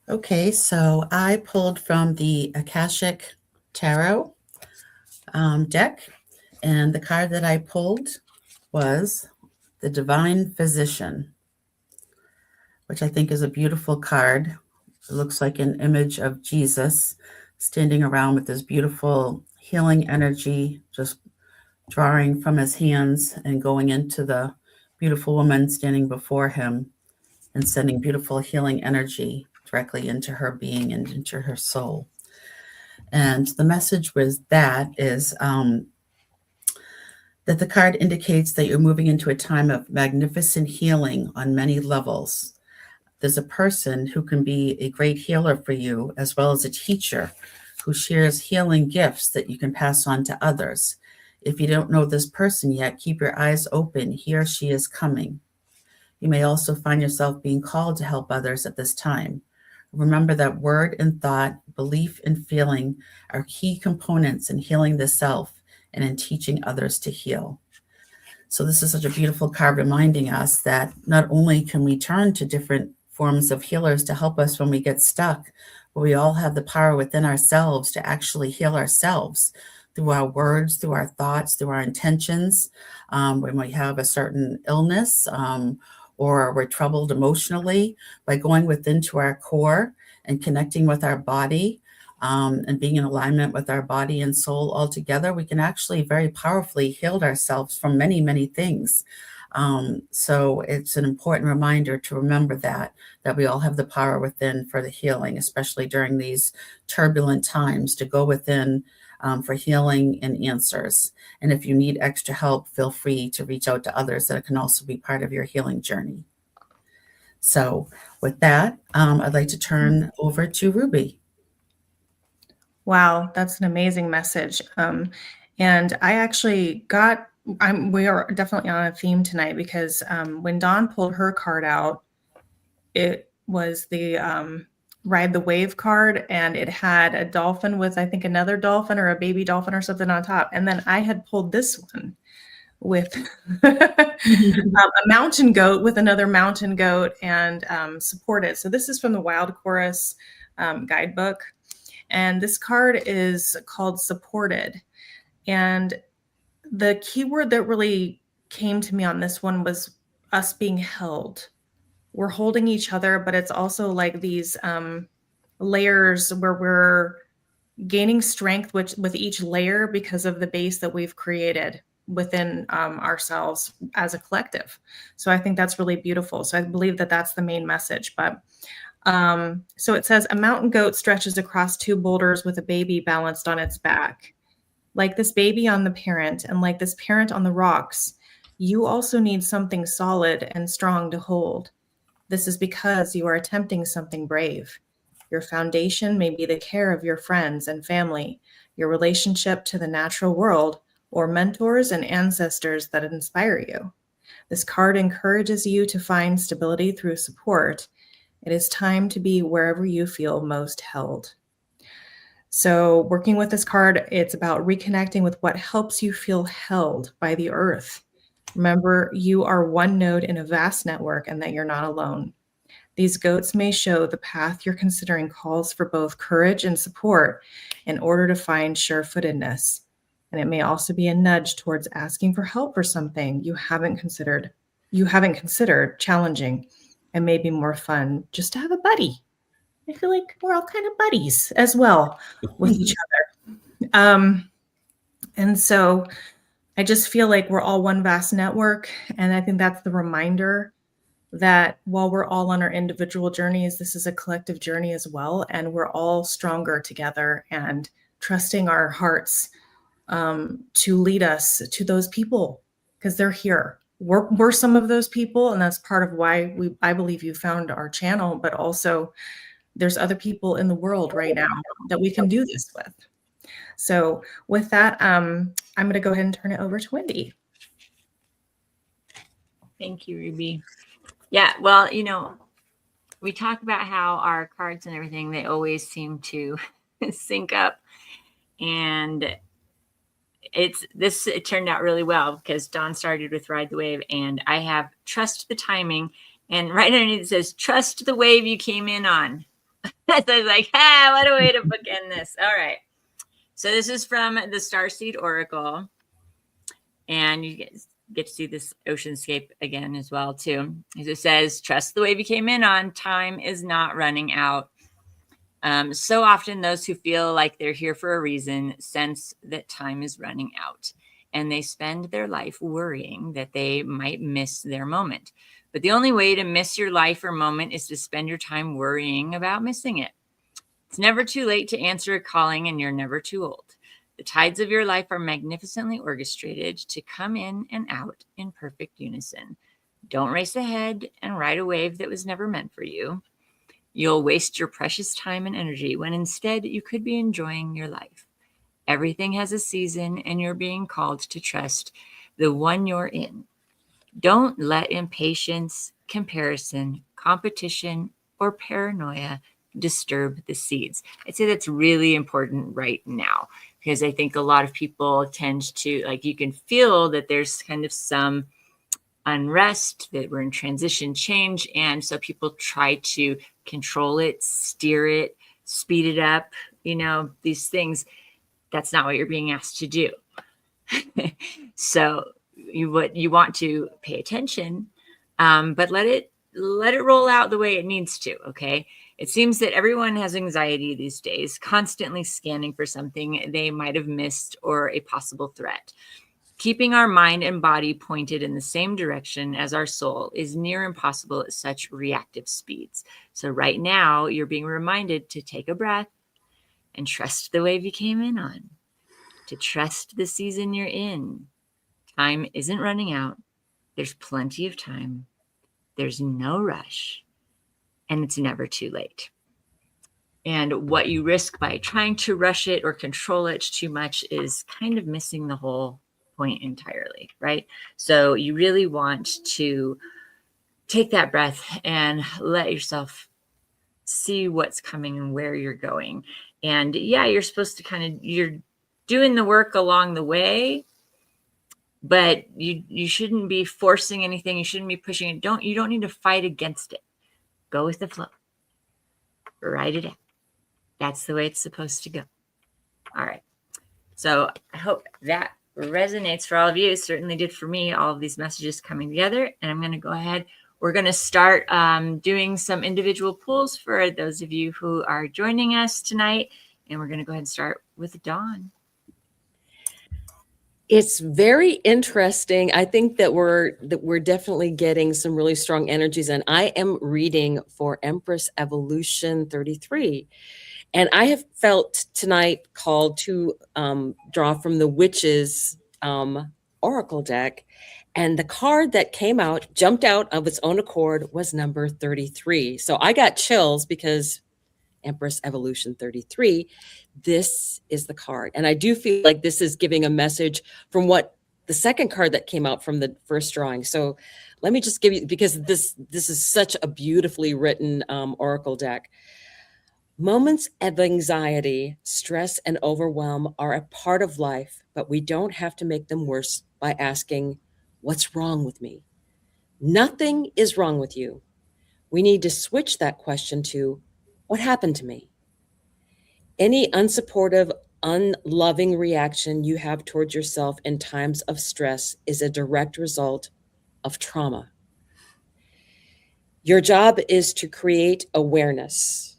Okay, so I pulled from the Akashic Tarot deck, and the card that I pulled was the Divine Physician, which I think is a beautiful card. It looks like an image of Jesus standing around with this beautiful healing energy, just drawing from his hands and going into the beautiful woman standing before him and sending beautiful healing energy directly into her being and into her soul. And the message was that the card indicates that you're moving into a time of magnificent healing on many levels. There's a person who can be a great healer for you, as well as a teacher who shares healing gifts that you can pass on to others. If you don't know this person yet, keep your eyes open. He or she is coming. You may also find yourself being called to help others at this time. Remember that word and thought, belief and feeling are key components in healing the self and in teaching others to heal. So this is such a beautiful card reminding us that not only can we turn to different forms of healers to help us when we get stuck, but we all have the power within ourselves to actually heal ourselves through our words, through our thoughts, through our intentions. When we have a certain illness or we're troubled emotionally, by going within to our core and connecting with our body and being in alignment with our body and soul all together, we can actually very powerfully heal ourselves from many, many things. So it's an important reminder to remember that we all have the power within for the healing, especially during these turbulent times, to go within for healing and answers. And if you need extra help, feel free to reach out to others that can also be part of your healing journey. So with that, I'd like to turn over to Ruby. Wow, that's an amazing message. And I actually we are definitely on a theme tonight because when Dawn pulled her card out, it was the Ride the Wave card, and it had a dolphin with, I think, another dolphin or a baby dolphin or something on top. And then I had pulled this one with a mountain goat with another mountain goat and supported. So this is from the Wild Chorus guidebook. And this card is called Supported. And the keyword that really came to me on this one was us being held. We're holding each other, but it's also like these layers where we're gaining strength with each layer because of the base that we've created within ourselves as a collective. So I think that's really beautiful. So I believe that that's the main message. But so it says, a mountain goat stretches across two boulders with a baby balanced on its back. Like this baby on the parent and like this parent on the rocks, you also need something solid and strong to hold. This is because you are attempting something brave. Your foundation may be the care of your friends and family, your relationship to the natural world, or mentors and ancestors that inspire you. This card encourages you to find stability through support. It is time to be wherever you feel most held. So working with this card, it's about reconnecting with what helps you feel held by the earth. Remember, you are one node in a vast network and that you're not alone. These goats may show the path you're considering calls for both courage and support in order to find sure-footedness. And it may also be a nudge towards asking for help for something you haven't considered challenging and maybe more fun just to have a buddy. I feel like we're all kind of buddies as well with each other. And so I just feel like we're all one vast network. And I think that's the reminder that while we're all on our individual journeys, this is a collective journey as well. And we're all stronger together and trusting our hearts to lead us to those people because they're here. We're some of those people. And that's part of why I believe you found our channel, but also there's other people in the world right now that we can do this with. So with that, I'm going to go ahead and turn it over to Wendy. Thank you, Ruby. Yeah, well, we talk about how our cards and everything, they always seem to sync up. And it turned out really well because Dawn started with Ride the Wave and I have Trust the Timing. And right underneath it says, trust the wave you came in on. So I was like, what a way to bookend this. All right. So this is from the Starseed Oracle. And you get to see this oceanscape again as well, too. As it says, trust the wave you came in on. Time is not running out. So often those who feel like they're here for a reason sense that time is running out. And they spend their life worrying that they might miss their moment. But the only way to miss your life or moment is to spend your time worrying about missing it. It's never too late to answer a calling, and you're never too old. The tides of your life are magnificently orchestrated to come in and out in perfect unison. Don't race ahead and ride a wave that was never meant for you. You'll waste your precious time and energy when instead you could be enjoying your life. Everything has a season, and you're being called to trust the one you're in. Don't let impatience, comparison, competition, or paranoia disturb the seeds. I'd say that's really important right now because I think a lot of people tend to, you can feel that there's kind of some unrest, that we're in transition change. And so people try to control it, steer it, speed it up, these things. That's not what you're being asked to do. So you want to pay attention, but let it roll out the way it needs to. Okay. It seems that everyone has anxiety these days, constantly scanning for something they might have missed or a possible threat. Keeping our mind and body pointed in the same direction as our soul is near impossible at such reactive speeds. So right now you're being reminded to take a breath and trust the wave you came in on, to trust the season you're in. Time isn't running out. There's plenty of time. There's no rush, and it's never too late. And what you risk by trying to rush it or control it too much is kind of missing the whole point entirely, right? So you really want to take that breath and let yourself see what's coming and where you're going. And yeah, you're supposed to you're doing the work along the way, but you shouldn't be forcing anything. You shouldn't be pushing it. You don't need to fight against it. Go with the flow. Write it out. That's the way it's supposed to go. All right. So I hope that resonates for all of you. It certainly did for me, all of these messages coming together. And I'm going to go ahead. We're going to start doing some individual pulls for those of you who are joining us tonight. And we're going to go ahead and start with Dawn. It's very interesting. I think that we're definitely getting some really strong energies. And I am reading for Empress Evolution 33. And I have felt tonight called to draw from the Witches Oracle deck. And the card that jumped out of its own accord was number 33. So I got chills because Empress Evolution 33, this is the card. And I do feel like this is giving a message from what the second card that came out from the first drawing. So let me just give you, because this is such a beautifully written oracle deck. Moments of anxiety, stress, and overwhelm are a part of life, but we don't have to make them worse by asking, what's wrong with me? Nothing is wrong with you. We need to switch that question to, what happened to me? Any unsupportive, unloving reaction you have towards yourself in times of stress is a direct result of trauma. Your job is to create awareness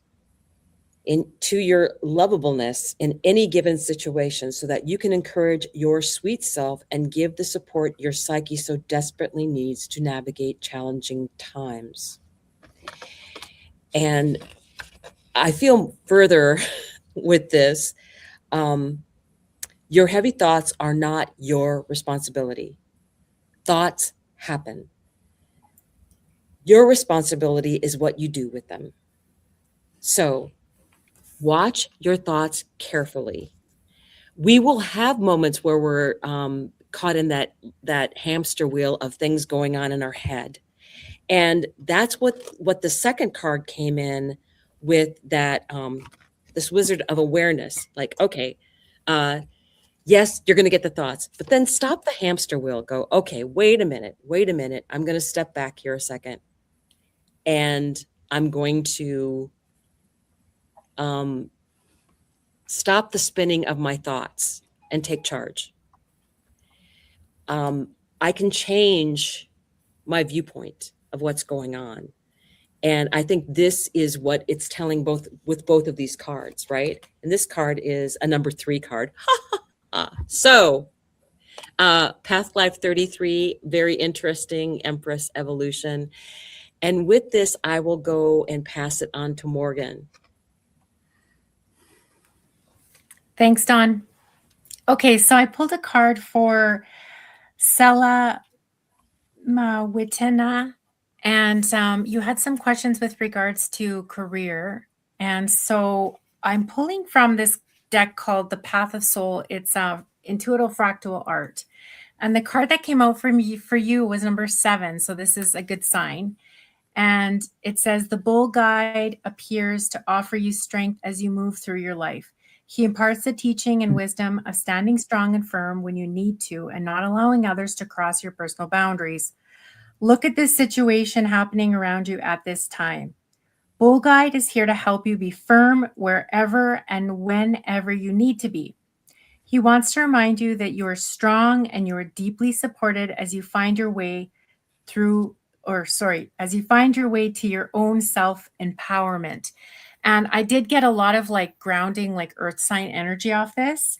into your lovableness in any given situation so that you can encourage your sweet self and give the support your psyche so desperately needs to navigate challenging times. And I feel further with this, your heavy thoughts are not your responsibility. Thoughts happen. Your responsibility is what you do with them. So watch your thoughts carefully. We will have moments where we're caught in that hamster wheel of things going on in our head. And that's what the second card came in with, that this wizard of awareness. Like, okay, yes, you're going to get the thoughts, but then stop the hamster wheel. Go, okay, wait a minute. I'm going to step back here a second. And I'm going to stop the spinning of my thoughts and take charge. I can change my viewpoint of what's going on. And I think this is what it's telling with both of these cards, right? And this card is a number 3 card. So Path Life 33, very interesting Empress evolution. And with this, I will go and pass it on to Morgan. Thanks, Dawn. Okay, so I pulled a card for Sela Mawitena, and you had some questions with regards to career. And so I'm pulling from this deck called the Path of Soul. It's Intuitive Fractal Art. And the card that came out for you was number 7. So this is a good sign. And it says, the bull guide appears to offer you strength as you move through your life. He imparts the teaching and wisdom of standing strong and firm when you need to and not allowing others to cross your personal boundaries. Look at this situation happening around you at this time. Bull Guide is here to help you be firm wherever and whenever you need to be. He wants to remind you that you are strong and you are deeply supported as you find your way as you find your way to your own self-empowerment. And I did get a lot of like grounding, like earth sign energy off this.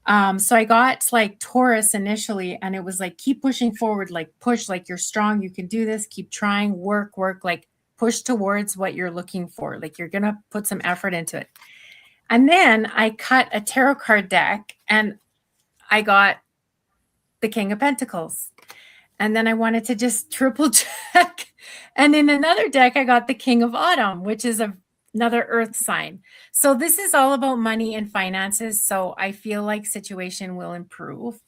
So I got like Taurus initially, and it was like, keep pushing forward, like push, like you're strong, you can do this, keep trying, work, like push towards what you're looking for. Like you're going to put some effort into it. And then I cut a tarot card deck and I got the King of Pentacles. And then I wanted to just triple check. And in another deck, I got the King of Autumn, which is another earth sign. So this is all about money and finances. So I feel like situation will improve.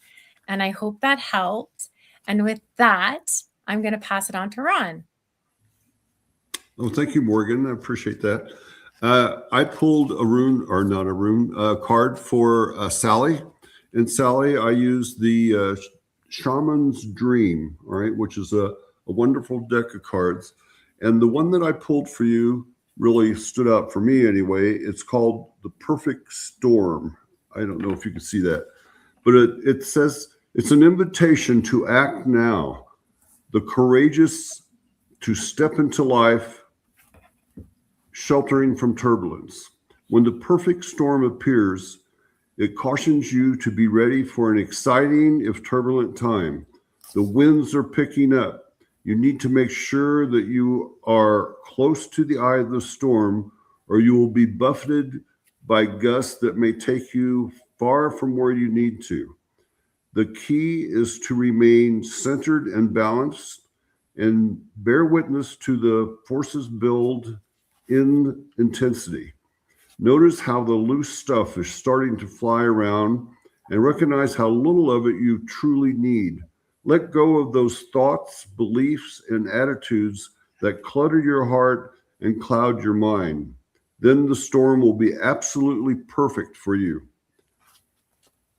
And I hope that helped. And with that, I'm going to pass it on to Ron. Oh, thank you, Morgan. I appreciate that. I pulled a card for Sally. And Sally, I used the Shaman's Dream, all right, which is a wonderful deck of cards. And the one that I pulled for you really stood out for me anyway. It's called The Perfect Storm. I don't know if you can see that, but it says it's an invitation to act now, the courageous to step into life, sheltering from turbulence. When the perfect storm appears, it cautions you to be ready for an exciting, if turbulent, time. The winds are picking up. You need to make sure that you are close to the eye of the storm, or you will be buffeted by gusts that may take you far from where you need to. The key is to remain centered and balanced and bear witness to the forces build in intensity. Notice how the loose stuff is starting to fly around and recognize how little of it you truly need. Let go of those thoughts, beliefs, and attitudes that clutter your heart and cloud your mind. Then the storm will be absolutely perfect for you.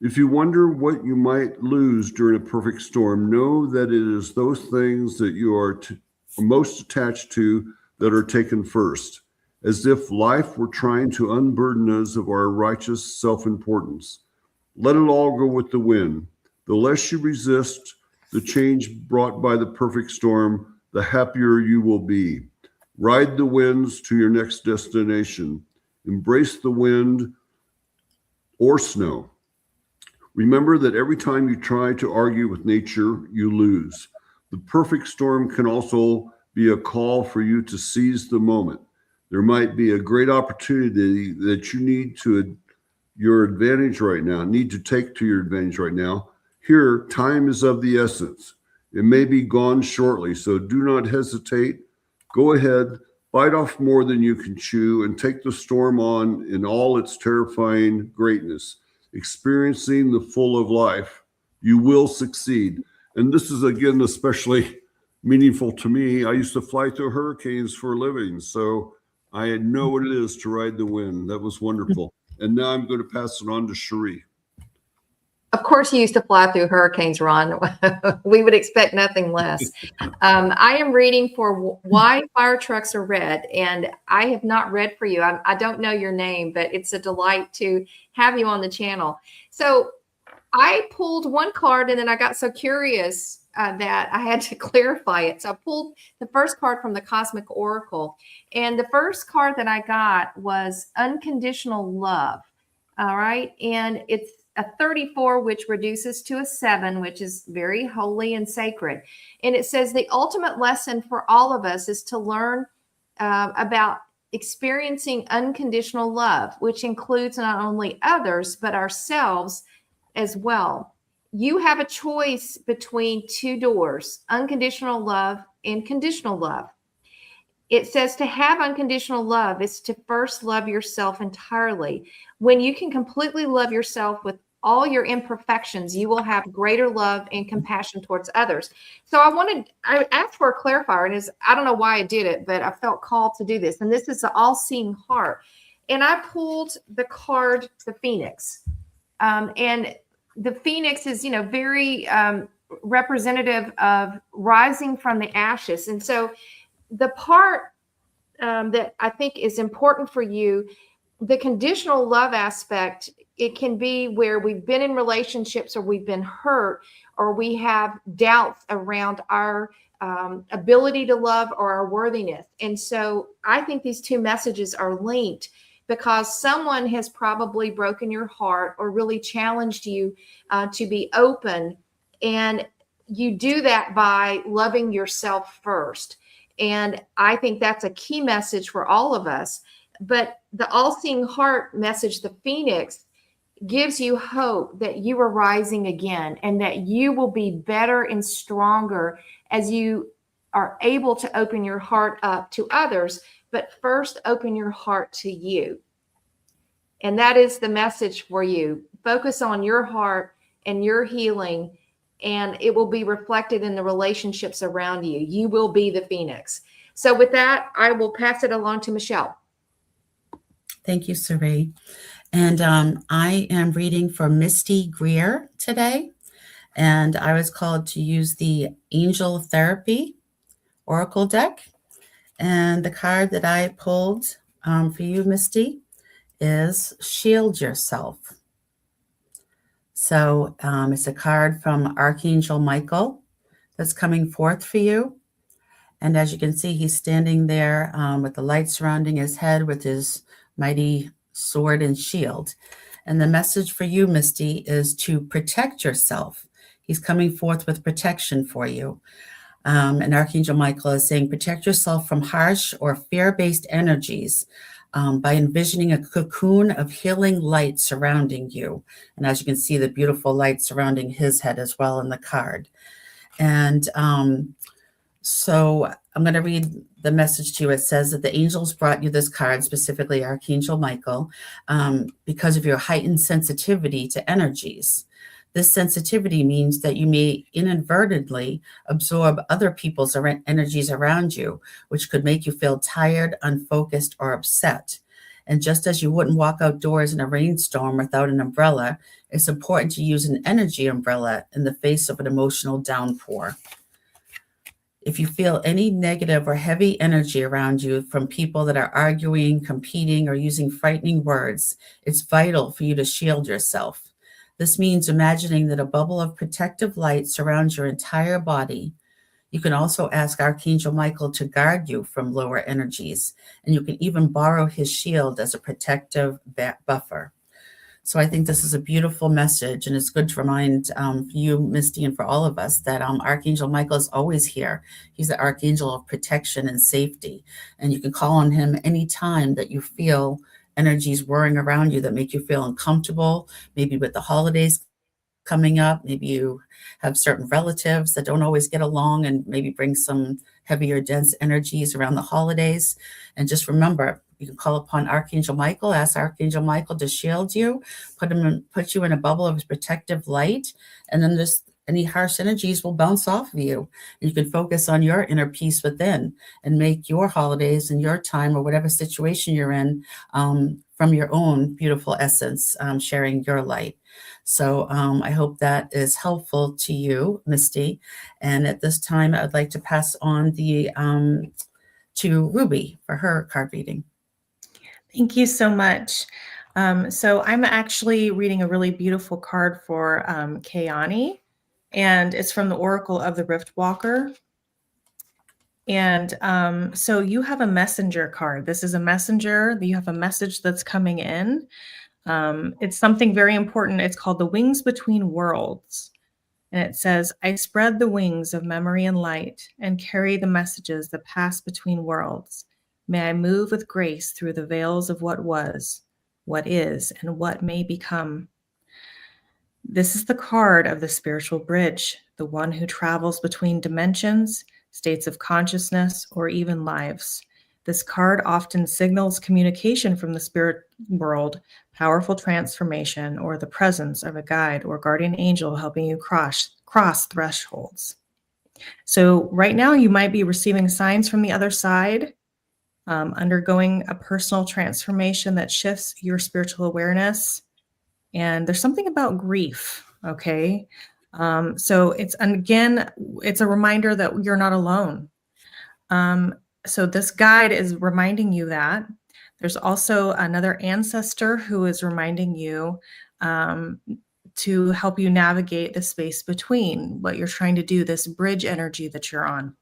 If you wonder what you might lose during a perfect storm, know that it is those things that you are most attached to that are taken first, as if life were trying to unburden us of our righteous self-importance. Let it all go with the wind. The less you resist the change brought by the perfect storm, the happier you will be. Ride the winds to your next destination. Embrace the wind or snow. Remember that every time you try to argue with nature, you lose. The perfect storm can also be a call for you to seize the moment. There might be a great opportunity that you need to your advantage right now, need to take to your advantage right now. Here, time is of the essence. It may be gone shortly, so do not hesitate. Go ahead, bite off more than you can chew, and take the storm on in all its terrifying greatness. Experiencing the full of life, you will succeed. And this is, again, especially meaningful to me. I used to fly through hurricanes for a living, so I know what it is to ride the wind. That was wonderful. And now I'm going to pass it on to Cherie. Of course, you used to fly through hurricanes, Ron. We would expect nothing less. I am reading for Why Fire Trucks Are Red, and I have not read for you. I don't know your name, but it's a delight to have you on the channel. So I pulled one card, and then I got so curious that I had to clarify it. So I pulled the first card from the Cosmic Oracle, and the first card that I got was Unconditional Love. All right, and it's a 34, which reduces to a 7, which is very holy and sacred. And it says the ultimate lesson for all of us is to learn about experiencing unconditional love, which includes not only others, but ourselves as well. You have a choice between two doors, unconditional love and conditional love. It says to have unconditional love is to first love yourself entirely. When you can completely love yourself with all your imperfections, you will have greater love and compassion towards others. So I asked for a clarifier, and I don't know why I did it, but I felt called to do this. And this is the all-seeing heart. And I pulled the card, the Phoenix. And the Phoenix is, very representative of rising from the ashes. And so the part that I think is important for you, the conditional love aspect, it can be where we've been in relationships or we've been hurt or we have doubts around our ability to love or our worthiness. And so I think these two messages are linked because someone has probably broken your heart or really challenged you to be open. And you do that by loving yourself first. And I think that's a key message for all of us. But the all-seeing heart message, the Phoenix, gives you hope that you are rising again and that you will be better and stronger as you are able to open your heart up to others, but first open your heart to you. And that is the message for you. Focus on your heart and your healing, and it will be reflected in the relationships around you. You will be the Phoenix. So with that, I will pass it along to Michelle. Thank you, Cherie. And I am reading for Misty Greer today. And I was called to use the Angel Therapy Oracle deck. And the card that I pulled for you, Misty, is Shield Yourself. So it's a card from Archangel Michael that's coming forth for you. And as you can see, he's standing there with the light surrounding his head with his mighty sword and shield. And the message for you, Misty, is to protect yourself. He's coming forth with protection for you. And Archangel Michael is saying, protect yourself from harsh or fear-based energies by envisioning a cocoon of healing light surrounding you. And as you can see, the beautiful light surrounding his head as well in the card. And so I'm going to read the message to you. It says that the angels brought you this card, specifically Archangel Michael, because of your heightened sensitivity to energies. This sensitivity means that you may inadvertently absorb other people's energies around you, which could make you feel tired, unfocused, or upset. And just as you wouldn't walk outdoors in a rainstorm without an umbrella, it's important to use an energy umbrella in the face of an emotional downpour. If you feel any negative or heavy energy around you from people that are arguing, competing, or using frightening words, it's vital for you to shield yourself. This means imagining that a bubble of protective light surrounds your entire body. You can also ask Archangel Michael to guard you from lower energies, and you can even borrow his shield as a protective buffer. So I think this is a beautiful message, and it's good to remind you, Misty, and for all of us that Archangel Michael is always here. He's the archangel of protection and safety, and you can call on him anytime that you feel energies whirring around you that make you feel uncomfortable, maybe with the holidays coming up. Maybe you have certain relatives that don't always get along and maybe bring some heavier, dense energies around the holidays. And just remember, you can call upon Archangel Michael, ask Archangel Michael to shield you, put you in a bubble of protective light, and then any harsh energies will bounce off of you. You can focus on your inner peace within and make your holidays and your time or whatever situation you're in from your own beautiful essence, sharing your light. So I hope that is helpful to you, Misty. And at this time, I'd like to pass on to Ruby for her card reading. Thank you so much. So I'm actually reading a really beautiful card for Kayani, and it's from the Oracle of the Rift Walker. And so you have a messenger card. This is a messenger. You have a message that's coming in. It's something very important. It's called the Wings Between Worlds. And it says, I spread the wings of memory and light and carry the messages that pass between worlds. May I move with grace through the veils of what was, what is, and what may become. This is the card of the spiritual bridge, the one who travels between dimensions, states of consciousness, or even lives. This card often signals communication from the spirit world, powerful transformation, or the presence of a guide or guardian angel helping you cross thresholds. So right now you might be receiving signs from the other side, undergoing a personal transformation that shifts your spiritual awareness. And there's something about grief, okay? So it's a reminder that you're not alone. So this guide is reminding you that. There's also another ancestor who is reminding you to help you navigate the space between what you're trying to do, this bridge energy that you're on.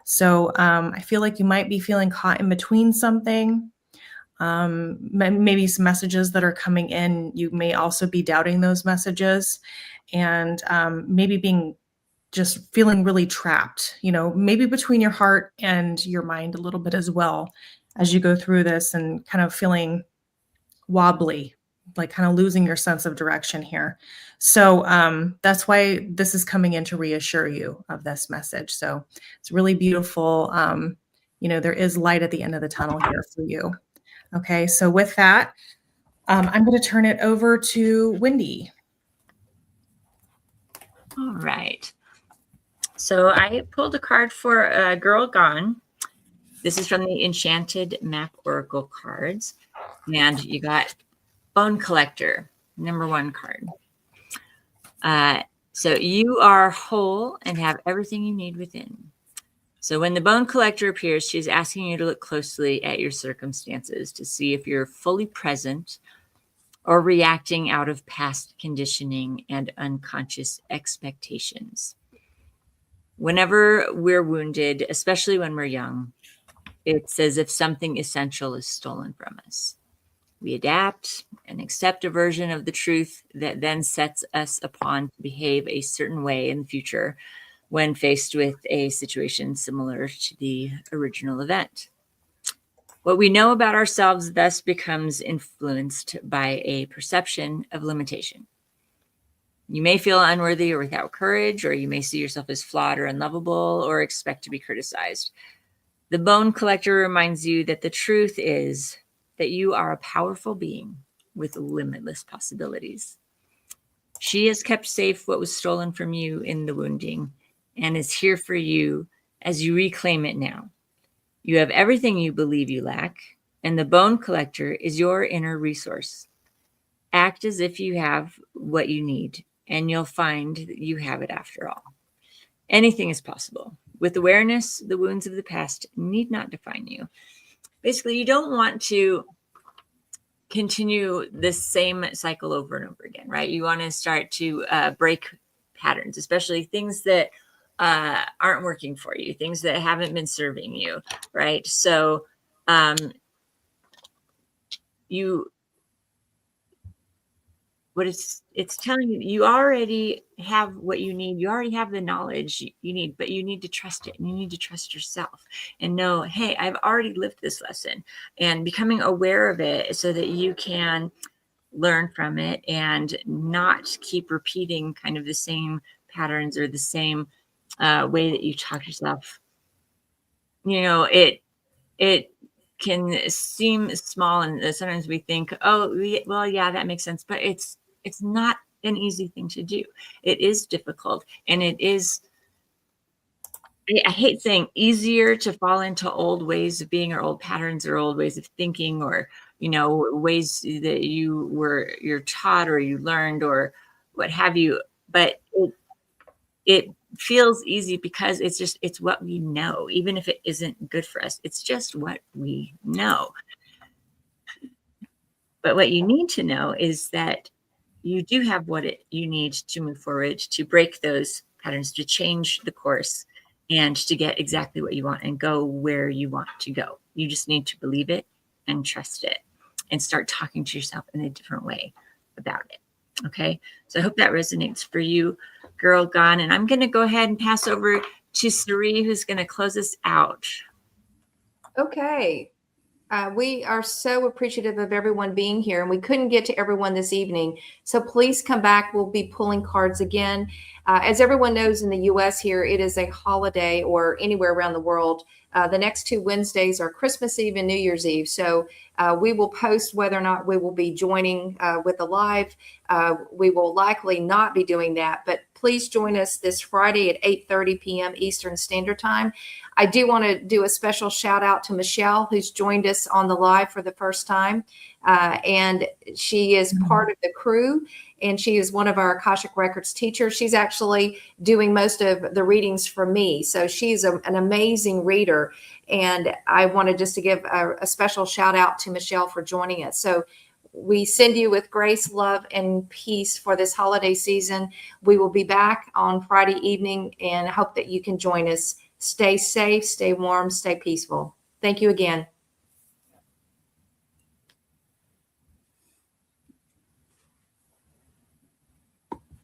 So I feel like you might be feeling caught in between something. Maybe some messages that are coming in, you may also be doubting those messages, and maybe just feeling really trapped, maybe between your heart and your mind a little bit as well as you go through this, and kind of feeling wobbly, like kind of losing your sense of direction here. So that's why this is coming in to reassure you of this message. So it's really beautiful. There is light at the end of the tunnel here for you. Okay, so with that, I'm going to turn it over to Wendy. All right. So I pulled a card for Girl Gone. This is from the Enchanted Map Oracle cards. And you got Bone Collector, #1 card. So you are whole and have everything you need within. So when the Bone Collector appears, she's asking you to look closely at your circumstances to see if you're fully present or reacting out of past conditioning and unconscious expectations. Whenever we're wounded, especially when we're young, it's as if something essential is stolen from us. We adapt and accept a version of the truth that then sets us upon to behave a certain way in the future when faced with a situation similar to the original event. What we know about ourselves thus becomes influenced by a perception of limitation. You may feel unworthy or without courage, or you may see yourself as flawed or unlovable, or expect to be criticized. The bone collector reminds you that the truth is that you are a powerful being with limitless possibilities. She has kept safe what was stolen from you in the wounding and is here for you as you reclaim it now. You have everything you believe you lack, and the bone collector is your inner resource. Act as if you have what you need, and you'll find that you have it after all. Anything is possible. With awareness, the wounds of the past need not define you. Basically, you don't want to continue this same cycle over and over again, right? You want to start to break patterns, especially things that aren't working for you, things that haven't been serving you, right? So what it's telling you, you already have what you need. You already have the knowledge you need, but you need to trust it, and you need to trust yourself and know, hey, I've already lived this lesson, and becoming aware of it so that you can learn from it and not keep repeating kind of the same patterns or the same way that you talk to yourself. You know, it can seem small, and sometimes we think, oh, well, yeah, that makes sense, but it's not an easy thing to do. It is difficult, and it is, I hate saying easier to fall into old ways of being or old patterns or old ways of thinking, or, you know, ways that you're taught or you learned or what have you. But it feels easy because it's what we know, even if it isn't good for us. It's just what we know. But what you need to know is that you do have what you need to move forward, to break those patterns, to change the course, and to get exactly what you want and go where you want to go. You just need to believe it and trust it and start talking to yourself in a different way about it. Okay. So I hope that resonates for you, Girl Gone. And I'm going to go ahead and pass over to Sari, who's going to close us out. Okay. We are so appreciative of everyone being here, and we couldn't get to everyone this evening. So please come back. We'll be pulling cards again. As everyone knows, in the U.S. here, it is a holiday, or anywhere around the world. The next 2 Wednesdays are Christmas Eve and New Year's Eve. So we will post whether or not we will be joining with the live. We will likely not be doing that, but please join us this Friday at 8:30 p.m. Eastern Standard Time. I do want to do a special shout out to Michelle, who's joined us on the live for the first time. And she is part of the crew, and she is one of our Akashic Records teachers. She's actually doing most of the readings for me. So she's an amazing reader. And I wanted just to give a special shout out to Michelle for joining us. So we send you with grace, love, and peace for this holiday season. We will be back on Friday evening, and I hope that you can join us. Stay safe, stay warm, stay peaceful. Thank you again.